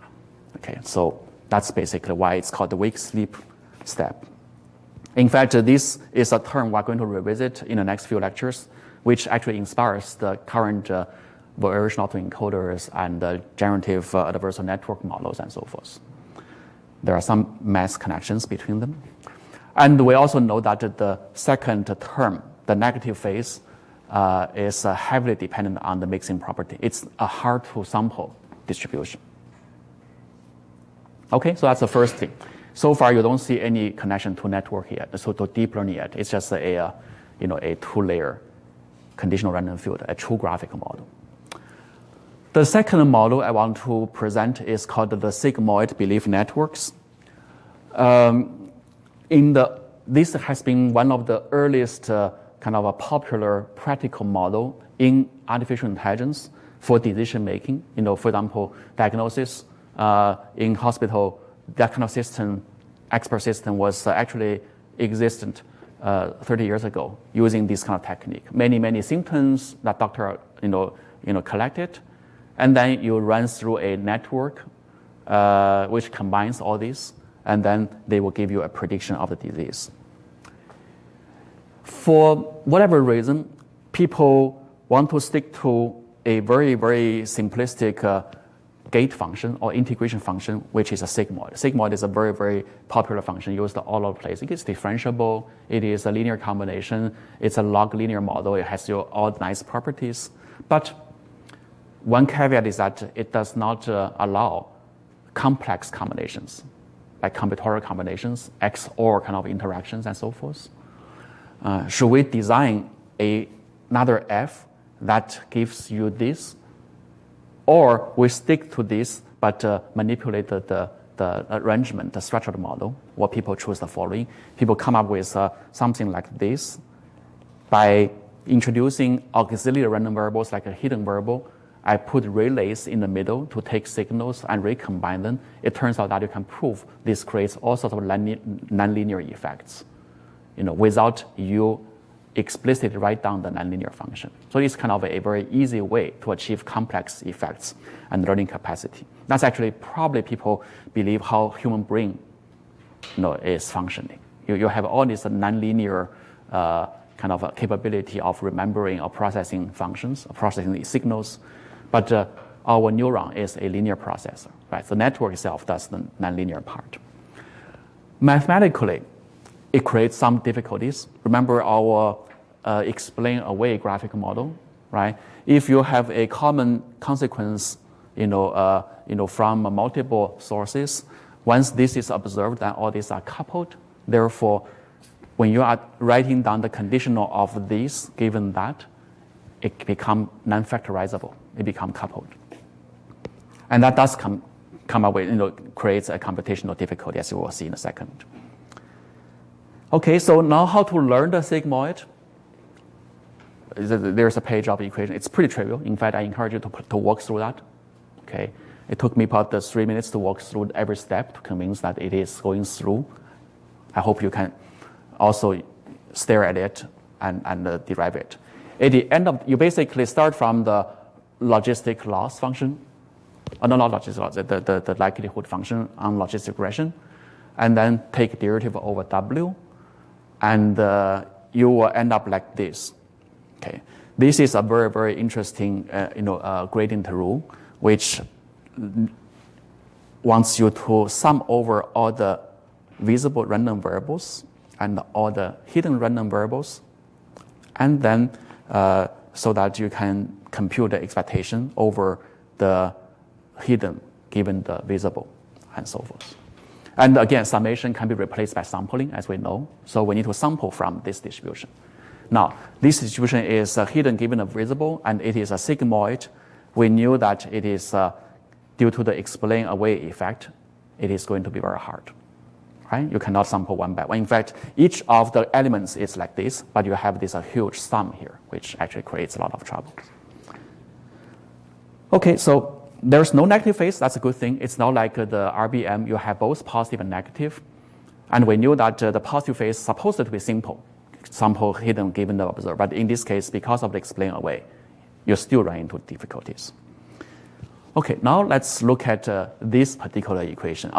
Okay, so that's basically why it's called the wake sleep step. In fact, this is a term we're going to revisit in the next few lectures, which actually inspires the current variation autoencoders and generative adversarial network models and so forth. There are some mass connections between them. And we also know that the second term, the negative phase, is heavily dependent on the mixing property. It's a hard to sample distribution. Okay, so that's the first thing. So far, you don't see any connection to network yet, so to deep learning yet. It's just a two-layer conditional random field, a true graphical model. The second model I want to present is called the sigmoid belief networks. This has been one of the earliest kind of a popular practical model in artificial intelligence for decision making. For example, diagnosis in hospital, that kind of system, expert system, was actually existent 30 years ago using this kind of technique. Many symptoms that doctor collected, and then you run through a network which combines all this, and then they will give you a prediction of the disease. For whatever reason, people want to stick to a very, very simplistic gate function or integration function, which is a sigmoid. Sigmoid is a very, very popular function used all over the place. It is differentiable. It is a linear combination. It's a log linear model. It has all nice properties. But one caveat is that it does not allow complex combinations, like combinatorial combinations, XOR kind of interactions, and so forth. Should we design another F that gives you this? Or we stick to this, but manipulate the arrangement, the structured model, or people choose the following. People come up with something like this by introducing auxiliary random variables like a hidden variable. I put relays in the middle to take signals and recombine them. It turns out that you can prove this creates all sorts of nonlinear effects, without you explicitly write down the nonlinear function. So it's kind of a very easy way to achieve complex effects and learning capacity. That's actually probably people believe how human brain is functioning. You have all this nonlinear kind of capability of remembering or processing functions, or processing the signals, but our neuron is a linear processor, right? The network itself does the nonlinear part. Mathematically, it creates some difficulties. Remember our explain away graphical model, right? If you have a common consequence, from multiple sources, once this is observed, then all these are coupled. Therefore, when you are writing down the conditional of this given that, it becomes non-factorizable. It becomes coupled, and that does come up with creates a computational difficulty, as you will see in a second. Okay, so now how to learn the sigmoid? There's a page of equation. It's pretty trivial. In fact, I encourage you to walk through that. Okay, it took me about 3 minutes to walk through every step to convince that it is going through. I hope you can also stare at it and derive it. At the end of, you basically start from the logistic loss function, not logistic loss, the likelihood function on logistic regression, and then take derivative over W, and you will end up like this. Okay, this is a very, very interesting, gradient rule, which wants you to sum over all the visible random variables and all the hidden random variables, and then so that you can compute the expectation over the hidden given the visible, and so forth. And again, summation can be replaced by sampling, as we know. So we need to sample from this distribution. Now, this distribution is hidden given the visible, and it is a sigmoid. We knew that it is due to the explain away effect, it is going to be very hard. Right? You cannot sample one by one. In fact, each of the elements is like this, but you have this huge sum here, which actually creates a lot of trouble. Okay, so there's no negative phase. That's a good thing. It's not like the RBM. You have both positive and negative. And we knew that the positive phase is supposed to be simple, sample hidden given the observer. But in this case, because of the explain away, you still run into difficulties. Okay, now let's look at this particular equation,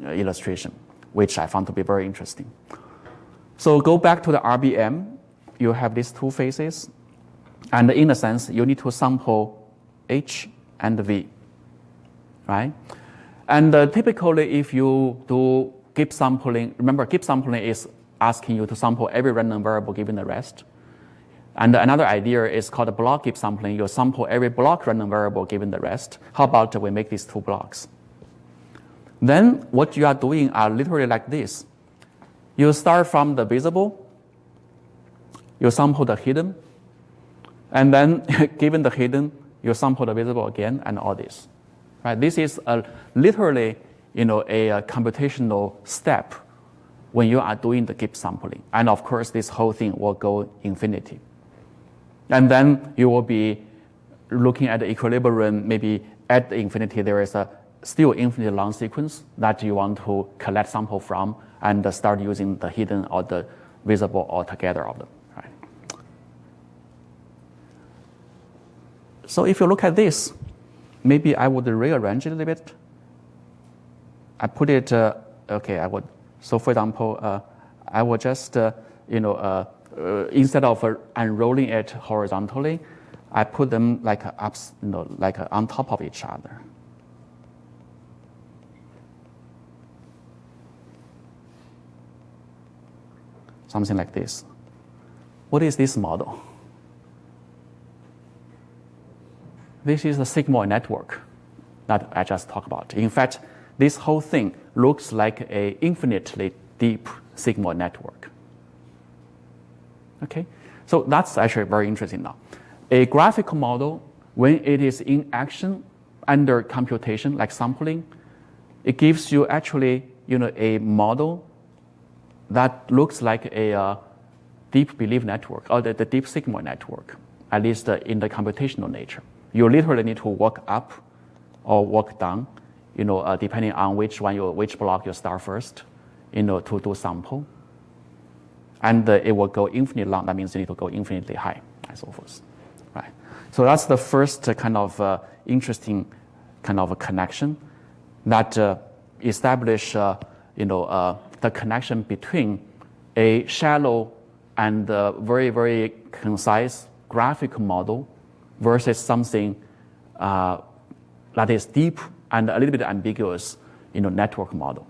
illustration, which I found to be very interesting. So go back to the RBM. You have these two phases. And in a sense, you need to sample H and V, right? And typically, if you do Gibbs sampling, remember Gibbs sampling is asking you to sample every random variable given the rest. And another idea is called block Gibbs sampling. You sample every block random variable given the rest. How about we make these two blocks? Then what you are doing are literally like this. You start from the visible, you sample the hidden, and then given the hidden, you sample the visible again, and all this. Right? This is literally a computational step when you are doing the Gibbs sampling. And of course, this whole thing will go infinity. And then you will be looking at the equilibrium. Maybe at the infinity, there is a still infinitely long sequence that you want to collect sample from and start using the hidden or the visible all together of them. Right? So if you look at this, maybe I would rearrange it a little bit. I put it, okay, I would. So for example, I would just, instead of unrolling it horizontally, I put them like on top of each other. Something like this. What is this model? This is the sigmoid network that I just talked about. In fact, this whole thing looks like an infinitely deep sigmoid network. Okay, so that's actually very interesting now. A graphical model, when it is in action under computation, like sampling, it gives you actually a model that looks like a deep belief network, or the deep sigmoid network, at least in the computational nature. You literally need to walk up or walk down, depending on which block you start first, to do sample. And it will go infinitely long. That means you need to go infinitely high, and so forth. Right. So that's the first kind of interesting kind of a connection that establish the connection between a shallow and very, very concise graphical model versus something that is deep and a little bit ambiguous, network model.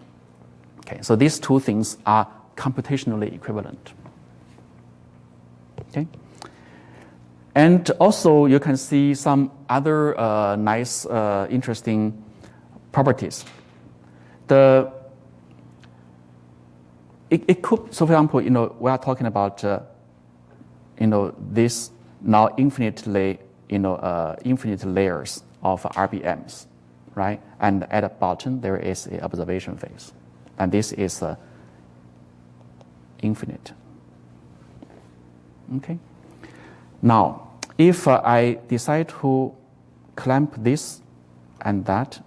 Okay, so these two things are computationally equivalent. Okay, and also you can see some other nice, interesting properties. It could, so for example, we are talking about, this now infinite layers of RBMs, right? And at the bottom, there is an observation phase. And this is infinite. Okay? Now, if I decide to clamp this and that,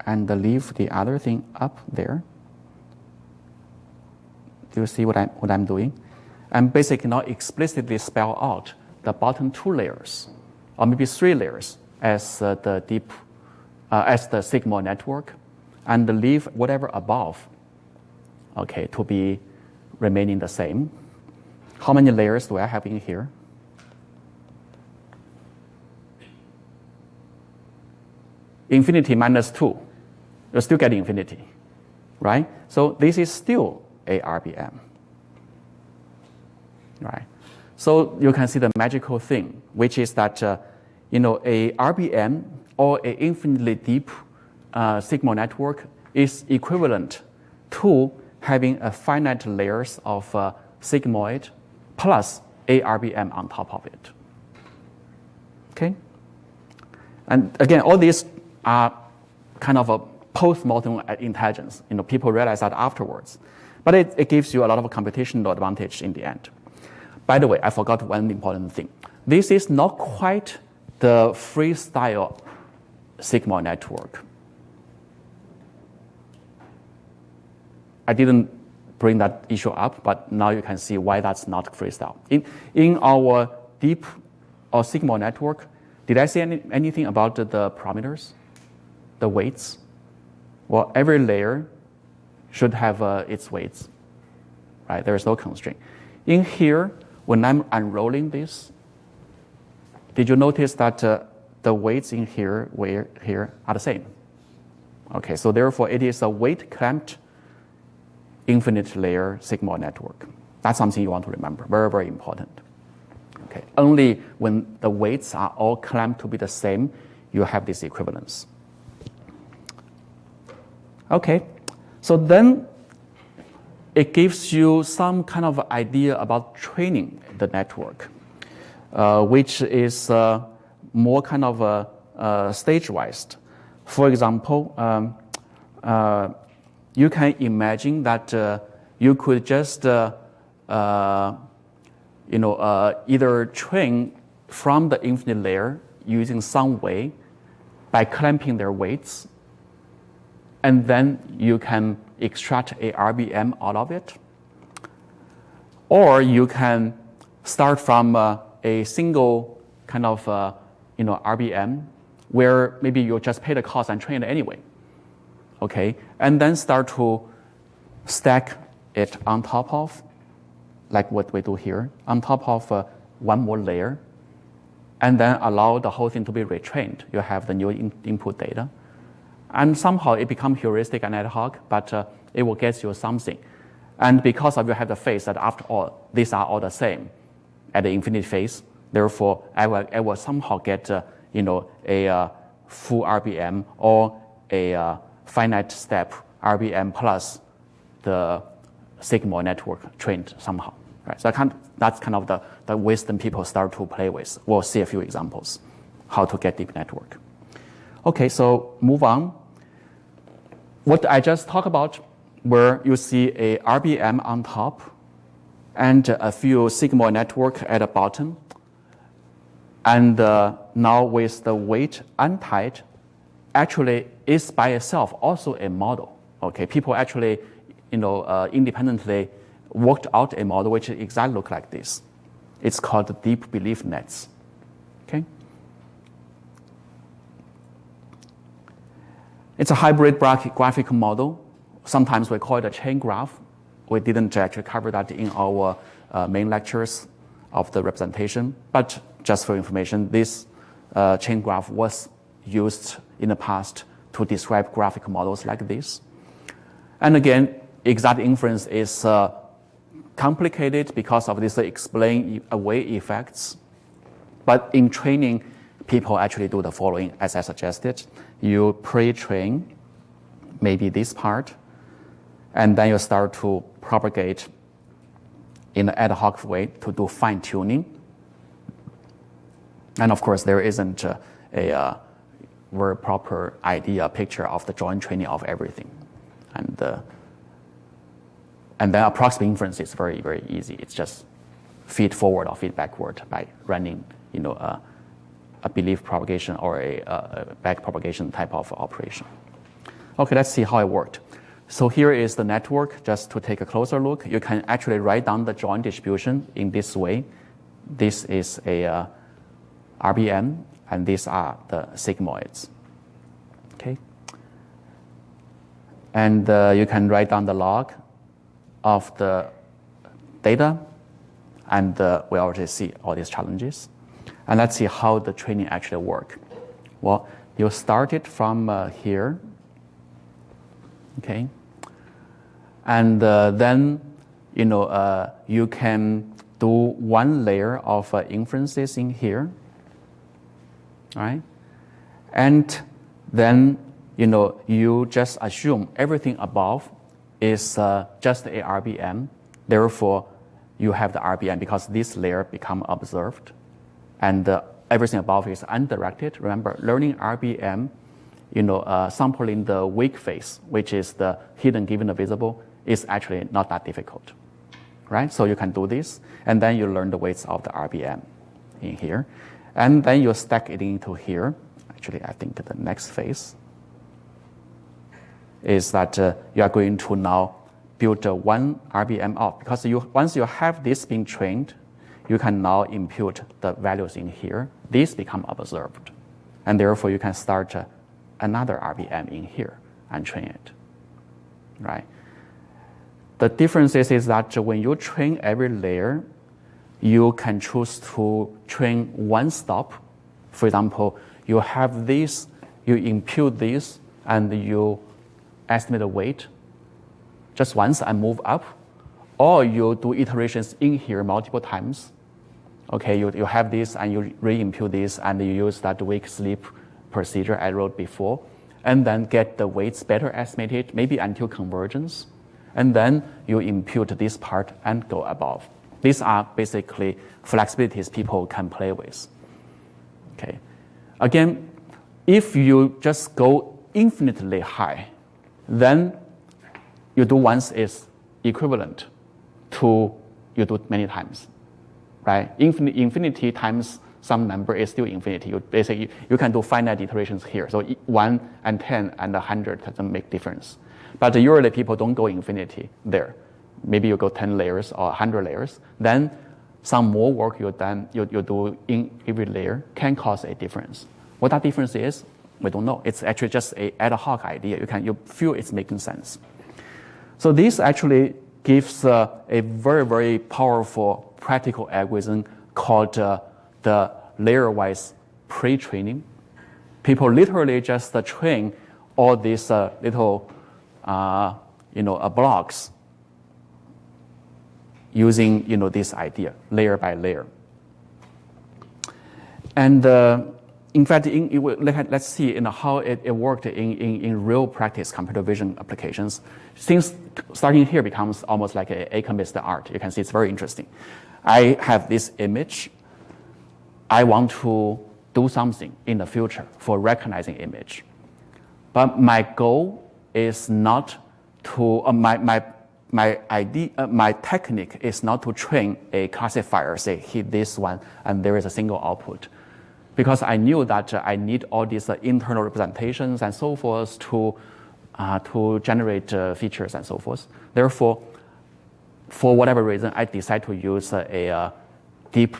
and leave the other thing up there. Do you see what I'm doing? I'm basically now explicitly spell out the bottom two layers, or maybe three layers, as the sigmoid network, and leave whatever above, okay, to be remaining the same. How many layers do I have in here? Infinity minus 2. You still get infinity, right? So this is still a RBM, right? So you can see the magical thing, which is that a RBM or an infinitely deep sigmoid network is equivalent to having a finite layers of sigmoid plus a RBM on top of it. Okay? And again, all these are kind of a post-modern intelligence. People realize that afterwards. But it gives you a lot of computational advantage in the end. By the way, I forgot one important thing. This is not quite the freestyle sigmoid network. I didn't bring that issue up, but now you can see why that's not freestyle. In our deep or sigmoid network, did I say anything about the parameters, the weights? Well, every layer should have its weights, right? There is no constraint. In here, when I'm unrolling this, did you notice that the weights in here are the same? Okay, so therefore it is a weight-clamped infinite layer sigmoid network. That's something you want to remember, very, very important. Okay, only when the weights are all clamped to be the same, you have this equivalence. Okay, so then it gives you some kind of idea about training the network, which is more kind of stage-wise. For example, you can imagine that you could just either train from the infinite layer using some way by clamping their weights, and then you can extract a RBM out of it. Or you can start from a single kind of RBM where maybe you just pay the cost and train it anyway. Okay, and then start to stack it on top of, like what we do here, on top of one more layer, and then allow the whole thing to be retrained. You have the new input data. And somehow it becomes heuristic and ad hoc, but it will get you something. And because of you have the phase that after all, these are all the same at the infinite phase, therefore I will somehow get a full RBM or a finite step RBM plus the sigmoid network trained somehow. Right? So that's kind of the wisdom people start to play with. We'll see a few examples how to get deep network. Okay, so move on. What I just talked about, where you see a RBM on top and a few sigmoid network at the bottom, and now with the weight untied, actually is by itself also a model. Okay, people actually, independently worked out a model which exactly look like this. It's called deep belief nets. Okay. It's a hybrid graphical model. Sometimes we call it a chain graph. We didn't actually cover that in our main lectures of the representation, but just for information, this chain graph was used in the past to describe graphical models like this. And again, exact inference is complicated because of this explain away effects. But in training, people actually do the following, as I suggested. You pre-train maybe this part, and then you start to propagate in an ad hoc way to do fine-tuning. And of course, there isn't a very proper picture of the joint training of everything. And then approximate inference is very, very easy. It's just feed forward or feed backward by running, a belief propagation or a back propagation type of operation. Okay, let's see how it worked. So here is the network. Just to take a closer look, you can actually write down the joint distribution in this way. This is a RBM, and these are the sigmoids. Okay, and you can write down the log of the data, and we already see all these challenges. And let's see how the training actually works. Well, you start it from here, okay? And then, you can do one layer of inferences in here, right? And then, you just assume everything above is just a RBM. Therefore, you have the RBM because this layer become observed. And everything above is undirected. Remember, learning RBM, sampling the weak phase, which is the hidden given the visible, is actually not that difficult, right? So you can do this, and then you learn the weights of the RBM in here. And then you stack it into here. Actually, I think the next phase is that you are going to now build one RBM out, because once you have this being trained, you can now impute the values in here. These become observed. And therefore, you can start another RBM in here and train it, right? The difference is that when you train every layer, you can choose to train one stop. For example, you have this, you impute this, and you estimate the weight just once and move up, or you do iterations in here multiple times. Okay, you have this and you re-impute this and you use that wake sleep procedure I wrote before, and then get the weights better estimated, maybe until convergence, and then you impute this part and go above. These are basically flexibilities people can play with. Okay, again, if you just go infinitely high, then you do once is equivalent to you do many times, right? Infinity times some number is still infinity. You can do finite iterations here. So 1 and 10 and 100 doesn't make difference. But usually people don't go infinity there. Maybe you go 10 layers or 100 layers. Then some more work you do in every layer can cause a difference. What that difference is, we don't know. It's actually just an ad hoc idea. You feel it's making sense. So this actually gives a very, very powerful practical algorithm called the layer-wise pre-training. People literally just train all these little blocks using this idea, layer by layer. And in fact, let's see how it worked in real practice computer vision applications. Things starting here becomes almost like a alchemist art. You can see it's very interesting. I have this image. I want to do something in the future for recognizing image. But my goal is not to, my technique is not to train a classifier, say hit this one and there is a single output. Because I knew that I need all these internal representations and so forth to generate features and so forth. Therefore, for whatever reason, I decide to use a deep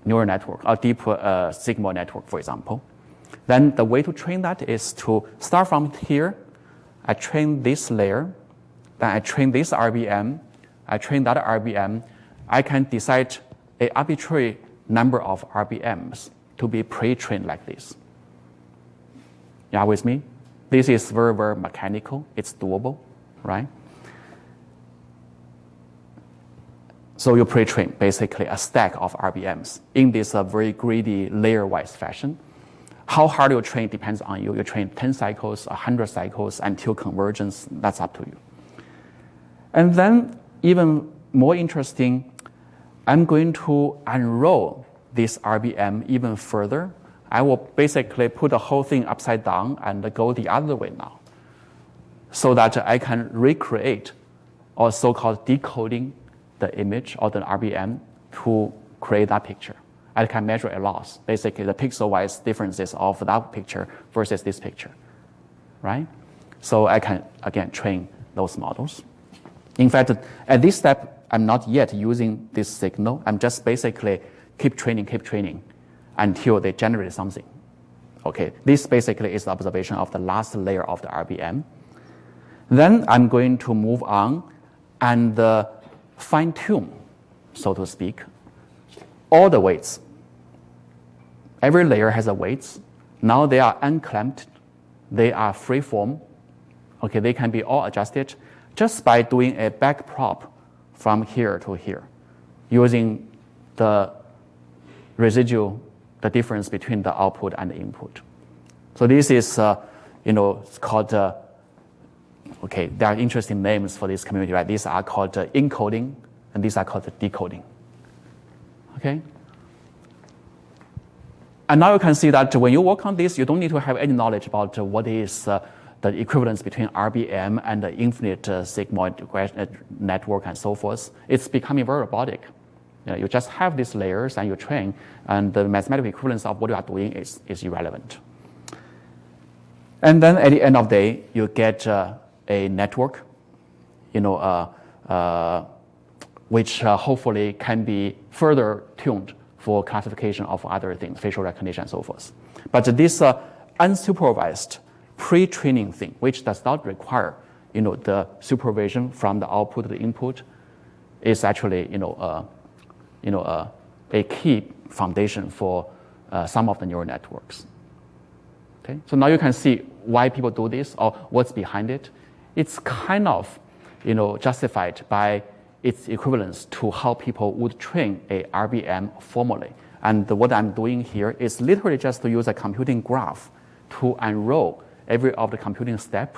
neural network, or deep signal network, for example. Then the way to train that is to start from here. I train this layer, then I train this RBM, I train that RBM. I can decide an arbitrary number of RBMs to be pre-trained like this. Yeah, with me? This is very, very mechanical. It's doable, right? So you pre-train basically a stack of RBMs in this very greedy layer-wise fashion. How hard you train depends on you. You train 10 cycles, 100 cycles until convergence. That's up to you. And then even more interesting, I'm going to unroll this RBM even further. I will basically put the whole thing upside down and go the other way now, so that I can recreate or so-called decoding the image or the RBM to create that picture. I can measure a loss, basically the pixel-wise differences of that picture versus this picture, right? So I can, again, train those models. In fact, at this step, I'm not yet using this signal. I'm just basically keep training until they generate something. Okay, this basically is the observation of the last layer of the RBM. Then I'm going to move on and fine-tune so to speak, all the weights. Every layer has a weights. Now they are unclamped. They are free form. Okay, they can be all adjusted just by doing a back prop from here to here, using the residual, the difference between the output and the input. So this is, it's called, okay, there are interesting names for this community, right? These are called encoding, and these are called decoding. Okay? And now you can see that when you work on this, you don't need to have any knowledge about what is the equivalence between RBM and the infinite sigmoid network and so forth. It's becoming very robotic. You just have these layers and you train, and the mathematical equivalence of what you are doing is irrelevant. And then at the end of the day, you get a network, which hopefully can be further tuned for classification of other things, facial recognition and so forth. But this unsupervised pre-training thing, which does not require the supervision from the output to the input, is actually a key foundation for some of the neural networks. Okay, so now you can see why people do this or what's behind it. It's kind of justified by its equivalence to how people would train a RBM formally. And what I'm doing here is literally just to use a computing graph to unroll every of the computing step.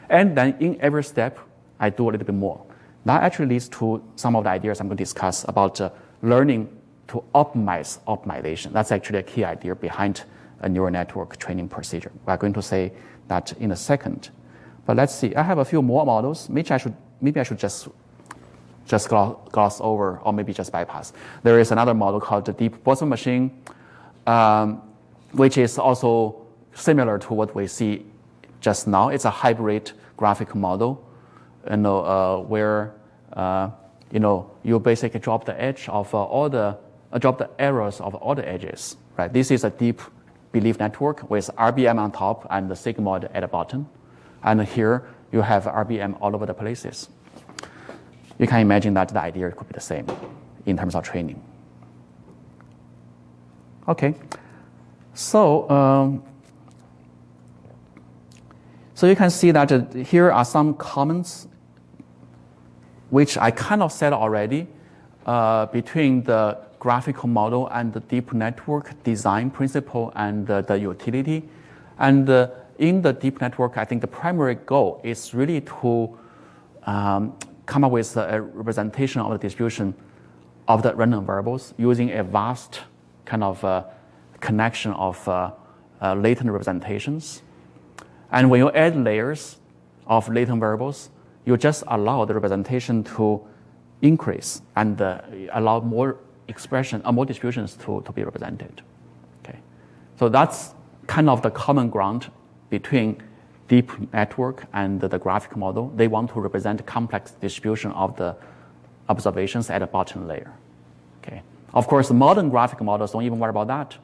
And then in every step, I do a little bit more. That actually leads to some of the ideas I'm going to discuss about learning to optimize optimization. That's actually a key idea behind a neural network training procedure. We're going to say that in a second. But let's see. I have a few more models. Maybe I should just gloss over, or maybe just bypass. There is another model called the deep Boltzmann machine, which is also similar to what we see just now. It's a hybrid graphic model, where you basically drop the edge of drop the errors of all the edges. Right. This is a deep belief network with RBM on top and the sigmoid at the bottom, and here you have RBM all over the places. You can imagine that the idea could be the same in terms of training. Okay, so so you can see that here are some comments which I kind of said already between the graphical model and the deep network design principle and the utility. And in the deep network, I think the primary goal is really to come up with a representation of the distribution of the random variables using a vast kind of connection of latent representations. And when you add layers of latent variables, you just allow the representation to increase and allow more expression or more distributions to be represented. Okay, so that's kind of the common ground between deep network and the graphic model. They want to represent complex distribution of the observations at the bottom layer. Okay, of course, modern graphic models don't even worry about that.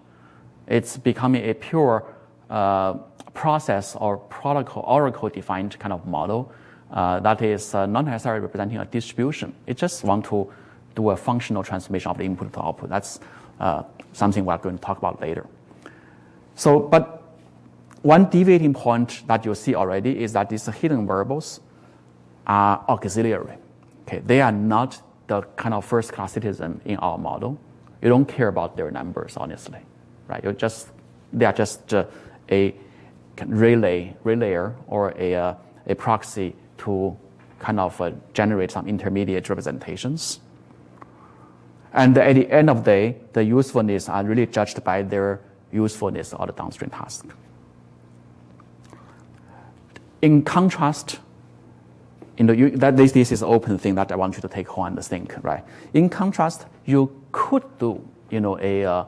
It's becoming a pure process or protocol oracle-defined kind of model that is not necessarily representing a distribution. It just want to do a functional transformation of the input to output. That's something we're going to talk about later. So, but one deviating point that you see already is that these hidden variables are auxiliary. Okay, they are not the kind of first-class citizen in our model. You don't care about their numbers, honestly, right? They are just a relayer or a proxy to kind of generate some intermediate representations. And at the end of the day, the usefulness are really judged by their usefulness of the downstream task. In contrast, this is an open thing that I want you to take home and think, right? In contrast, you could do, a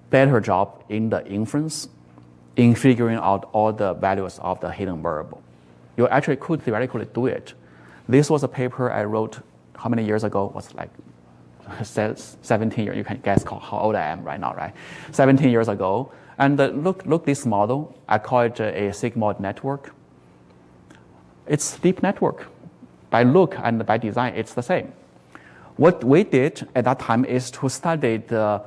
better job in the inference in figuring out all the values of the hidden variable. You actually could theoretically do it. This was a paper I wrote how many years ago? It was like 17 years. You can guess how old I am right now, right? 17 years ago. And look this model. I call it a sigmoid network. It's deep network. By look and by design, it's the same. what we did at that time is to study the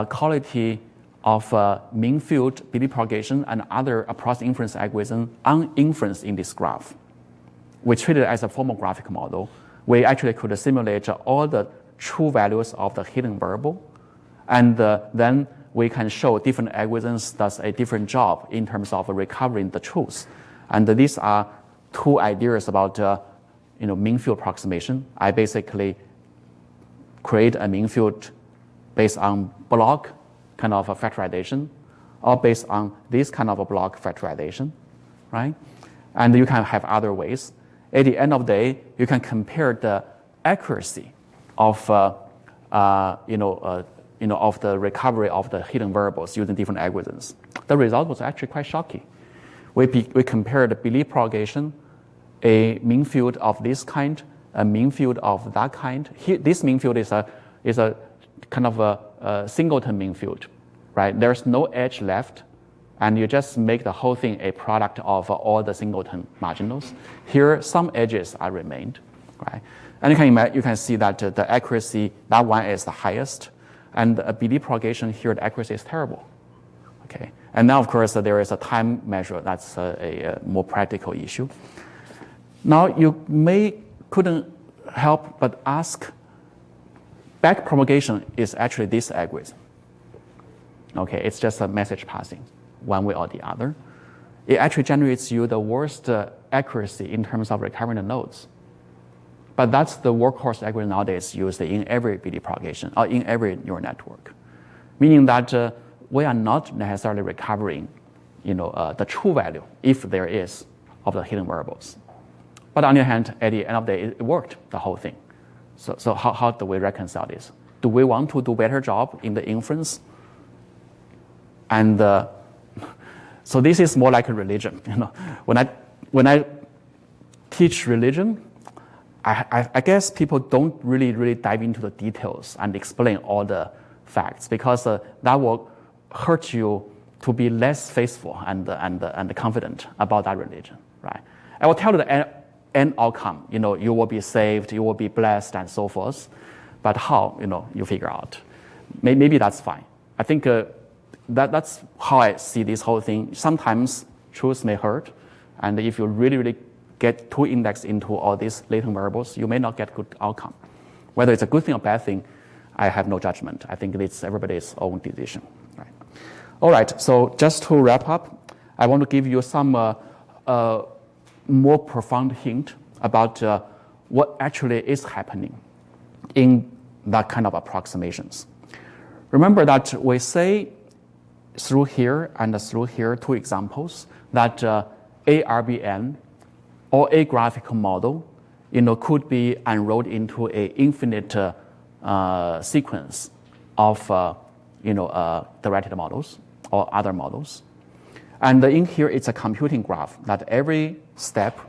quality of mean field, belief propagation, and other approximate inference algorithm on inference in this graph. We treated it as a formal graphic model. We actually could simulate all the true values of the hidden variable, and then we can show different algorithms does a different job in terms of recovering the truth. And these are two ideas about mean field approximation. I basically create a mean field based on block kind of a factorization, or based on this kind of a block factorization, right? And you can have other ways. At the end of the day, you can compare the accuracy of of the recovery of the hidden variables using different algorithms. The result was actually quite shocking. We compared the belief propagation, a mean field of this kind, a mean field of that kind. Here, this mean field is a kind of a singleton mean field, right? There's no edge left, and you just make the whole thing a product of all the singleton marginals. Here, some edges are remained, right? And you can see that the accuracy, that one is the highest, and the belief propagation here, the accuracy is terrible. Okay, and now of course there is a time measure. That's a more practical issue. Now you couldn't help but ask, back propagation is actually this algorithm. Okay, it's just a message passing one way or the other. It actually generates you the worst accuracy in terms of recovering the nodes. But that's the workhorse algorithm nowadays used in every belief propagation or in every neural network, meaning that we are not necessarily recovering, the true value, if there is, of the hidden variables. But on the other hand, at the end of the day, it worked, the whole thing. So how do we reconcile this? Do we want to do a better job in the inference? And so this is more like a religion. When I teach religion, I guess people don't really dive into the details and explain all the facts, because that will hurt you to be less faithful and confident about that religion, right? I will tell you the end outcome. You will be saved, you will be blessed, and so forth. But how? You figure out. Maybe that's fine. I think that's how I see this whole thing. Sometimes truth may hurt, and if you really get too indexed into all these latent variables, you may not get good outcome. Whether it's a good thing or bad thing, I have no judgment. I think it's everybody's own decision. Right. All right, so just to wrap up, I want to give you some more profound hint about what actually is happening in that kind of approximations. Remember that we say through here and through here, two examples, that ARBN or a graphical model, could be enrolled into an infinite sequence of, directed models or other models. And in here, it's a computing graph that every step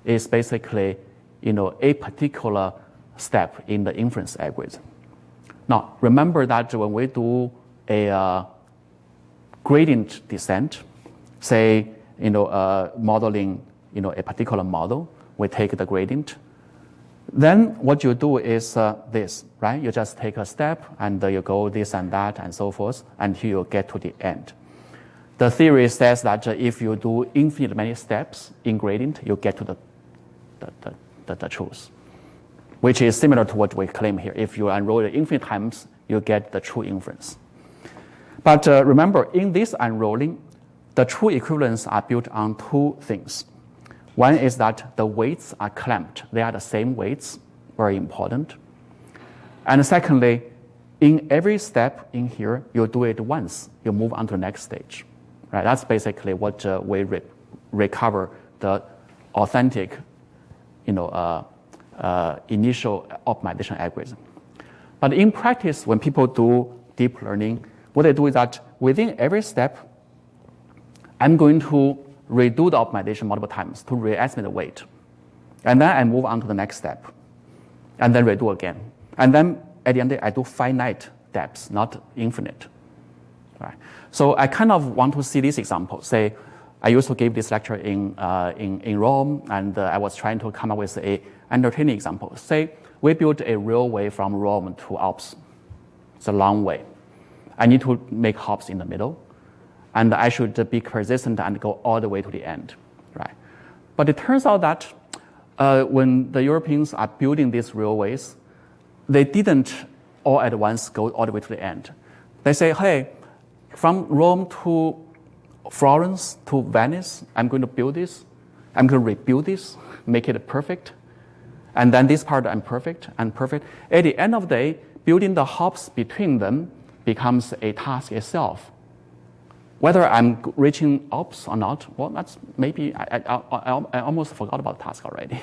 is basically, a particular step in the inference algorithm. Now, remember that when we do a gradient descent, say, modeling, a particular model, we take the gradient. Then what you do is this, right? You just take a step and you go this and that and so forth until you get to the end. The theory says that if you do infinite many steps in gradient, you get to the truth, which is similar to what we claim here. If you unroll it infinite times, you get the true inference. But remember, in this unrolling, the true equivalents are built on two things. One is that the weights are clamped. They are the same weights, very important. And secondly, in every step in here, you do it once. You move on to the next stage. Right? That's basically what we recover the authentic, initial optimization algorithm. But in practice, when people do deep learning, what they do is that within every step, I'm going to redo the optimization multiple times to re-estimate the weight. And then I move on to the next step, and then redo again. And then at the end of the day, I do finite depths, not infinite. Right? So I kind of want to see this example. Say, I used to give this lecture in Rome, and I was trying to come up with an entertaining example. Say, we built a real way from Rome to Alps. It's a long way. I need to make hops in the middle, and I should be persistent and go all the way to the end, right? But it turns out that when the Europeans are building these railways, they didn't all at once go all the way to the end. They say, hey, from Rome to Florence to Venice, I'm going to build this. I'm going to rebuild this, make it perfect. And then this part I'm perfect and perfect. At the end of the day, building the hops between them becomes a task itself. Whether I'm reaching Alps or not, well, that's maybe, I almost forgot about the task already.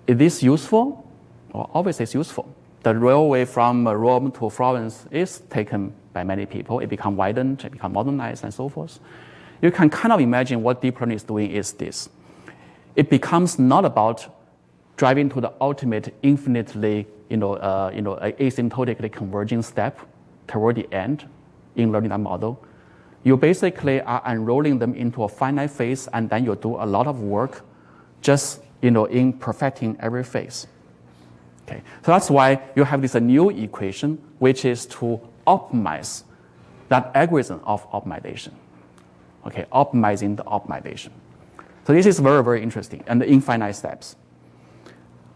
Is this useful? Well, obviously it's useful. The railway from Rome to Florence is taken by many people. It becomes widened, it becomes modernized, and so forth. You can kind of imagine what deep learning is doing is this. It becomes not about driving to the ultimate infinitely, asymptotically converging step toward the end in learning that model. You basically are unrolling them into a finite phase, and then you do a lot of work just in perfecting every phase. Okay, so that's why you have this new equation, which is to optimize that algorithm of optimization. Okay, optimizing the optimization. So this is very, very interesting, and the infinite steps.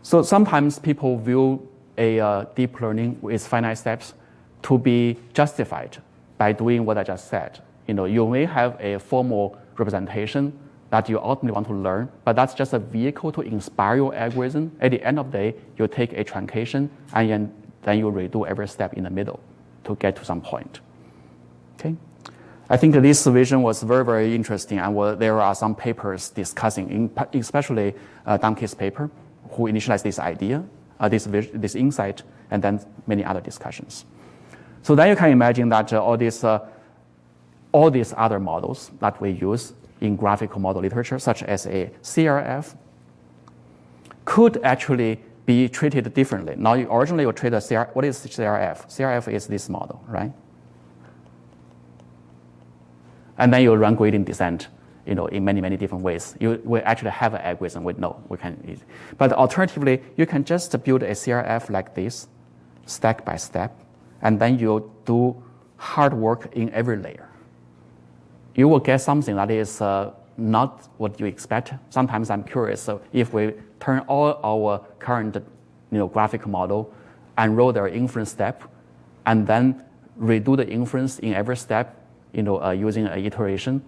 So sometimes people view a deep learning with finite steps to be justified by doing what I just said. You may have a formal representation that you ultimately want to learn, but that's just a vehicle to inspire your algorithm. At the end of the day, you take a truncation and then you redo every step in the middle to get to some point. Okay, I think this vision was very, very interesting, and there are some papers discussing, especially Damke's paper, who initialized this idea, this insight, and then many other discussions. So then you can imagine that all these other models that we use in graphical model literature, such as a CRF, could actually be treated differently. Now, originally you treat what is CRF? CRF is this model, right? And then you run gradient descent, in many, many different ways. You will actually have an algorithm we can. But alternatively, you can just build a CRF like this, step by step, and then you do hard work in every layer. You will get something that is not what you expect. Sometimes I'm curious, so if we turn all our current graphic model, unroll their inference step, and then redo the inference in every step, using an iteration,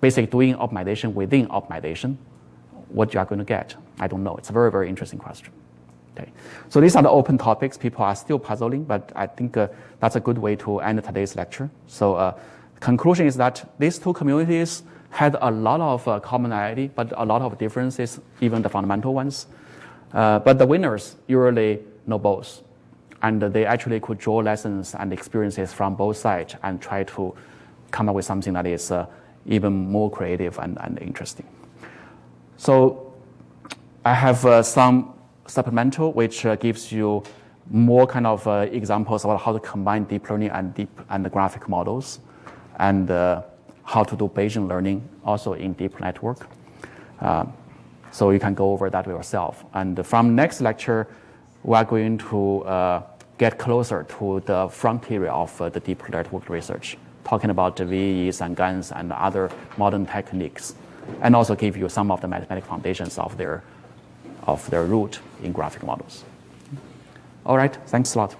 basically doing optimization within optimization, what you are going to get, I don't know. It's a very, very interesting question. Okay, so these are the open topics. People are still puzzling, but I think that's a good way to end today's lecture. So conclusion is that these two communities had a lot of commonality, but a lot of differences, even the fundamental ones. But the winners usually know both. And they actually could draw lessons and experiences from both sides and try to come up with something that is even more creative and interesting. So I have some supplemental, which gives you more kind of examples about how to combine deep learning and graphic models, and how to do Bayesian learning also in deep network. So you can go over that yourself. And from next lecture, we are going to get closer to the frontier of the deep network research, talking about the VEs and GANs and other modern techniques, and also give you some of the mathematical foundations of their root in graphic models. All right, thanks a lot.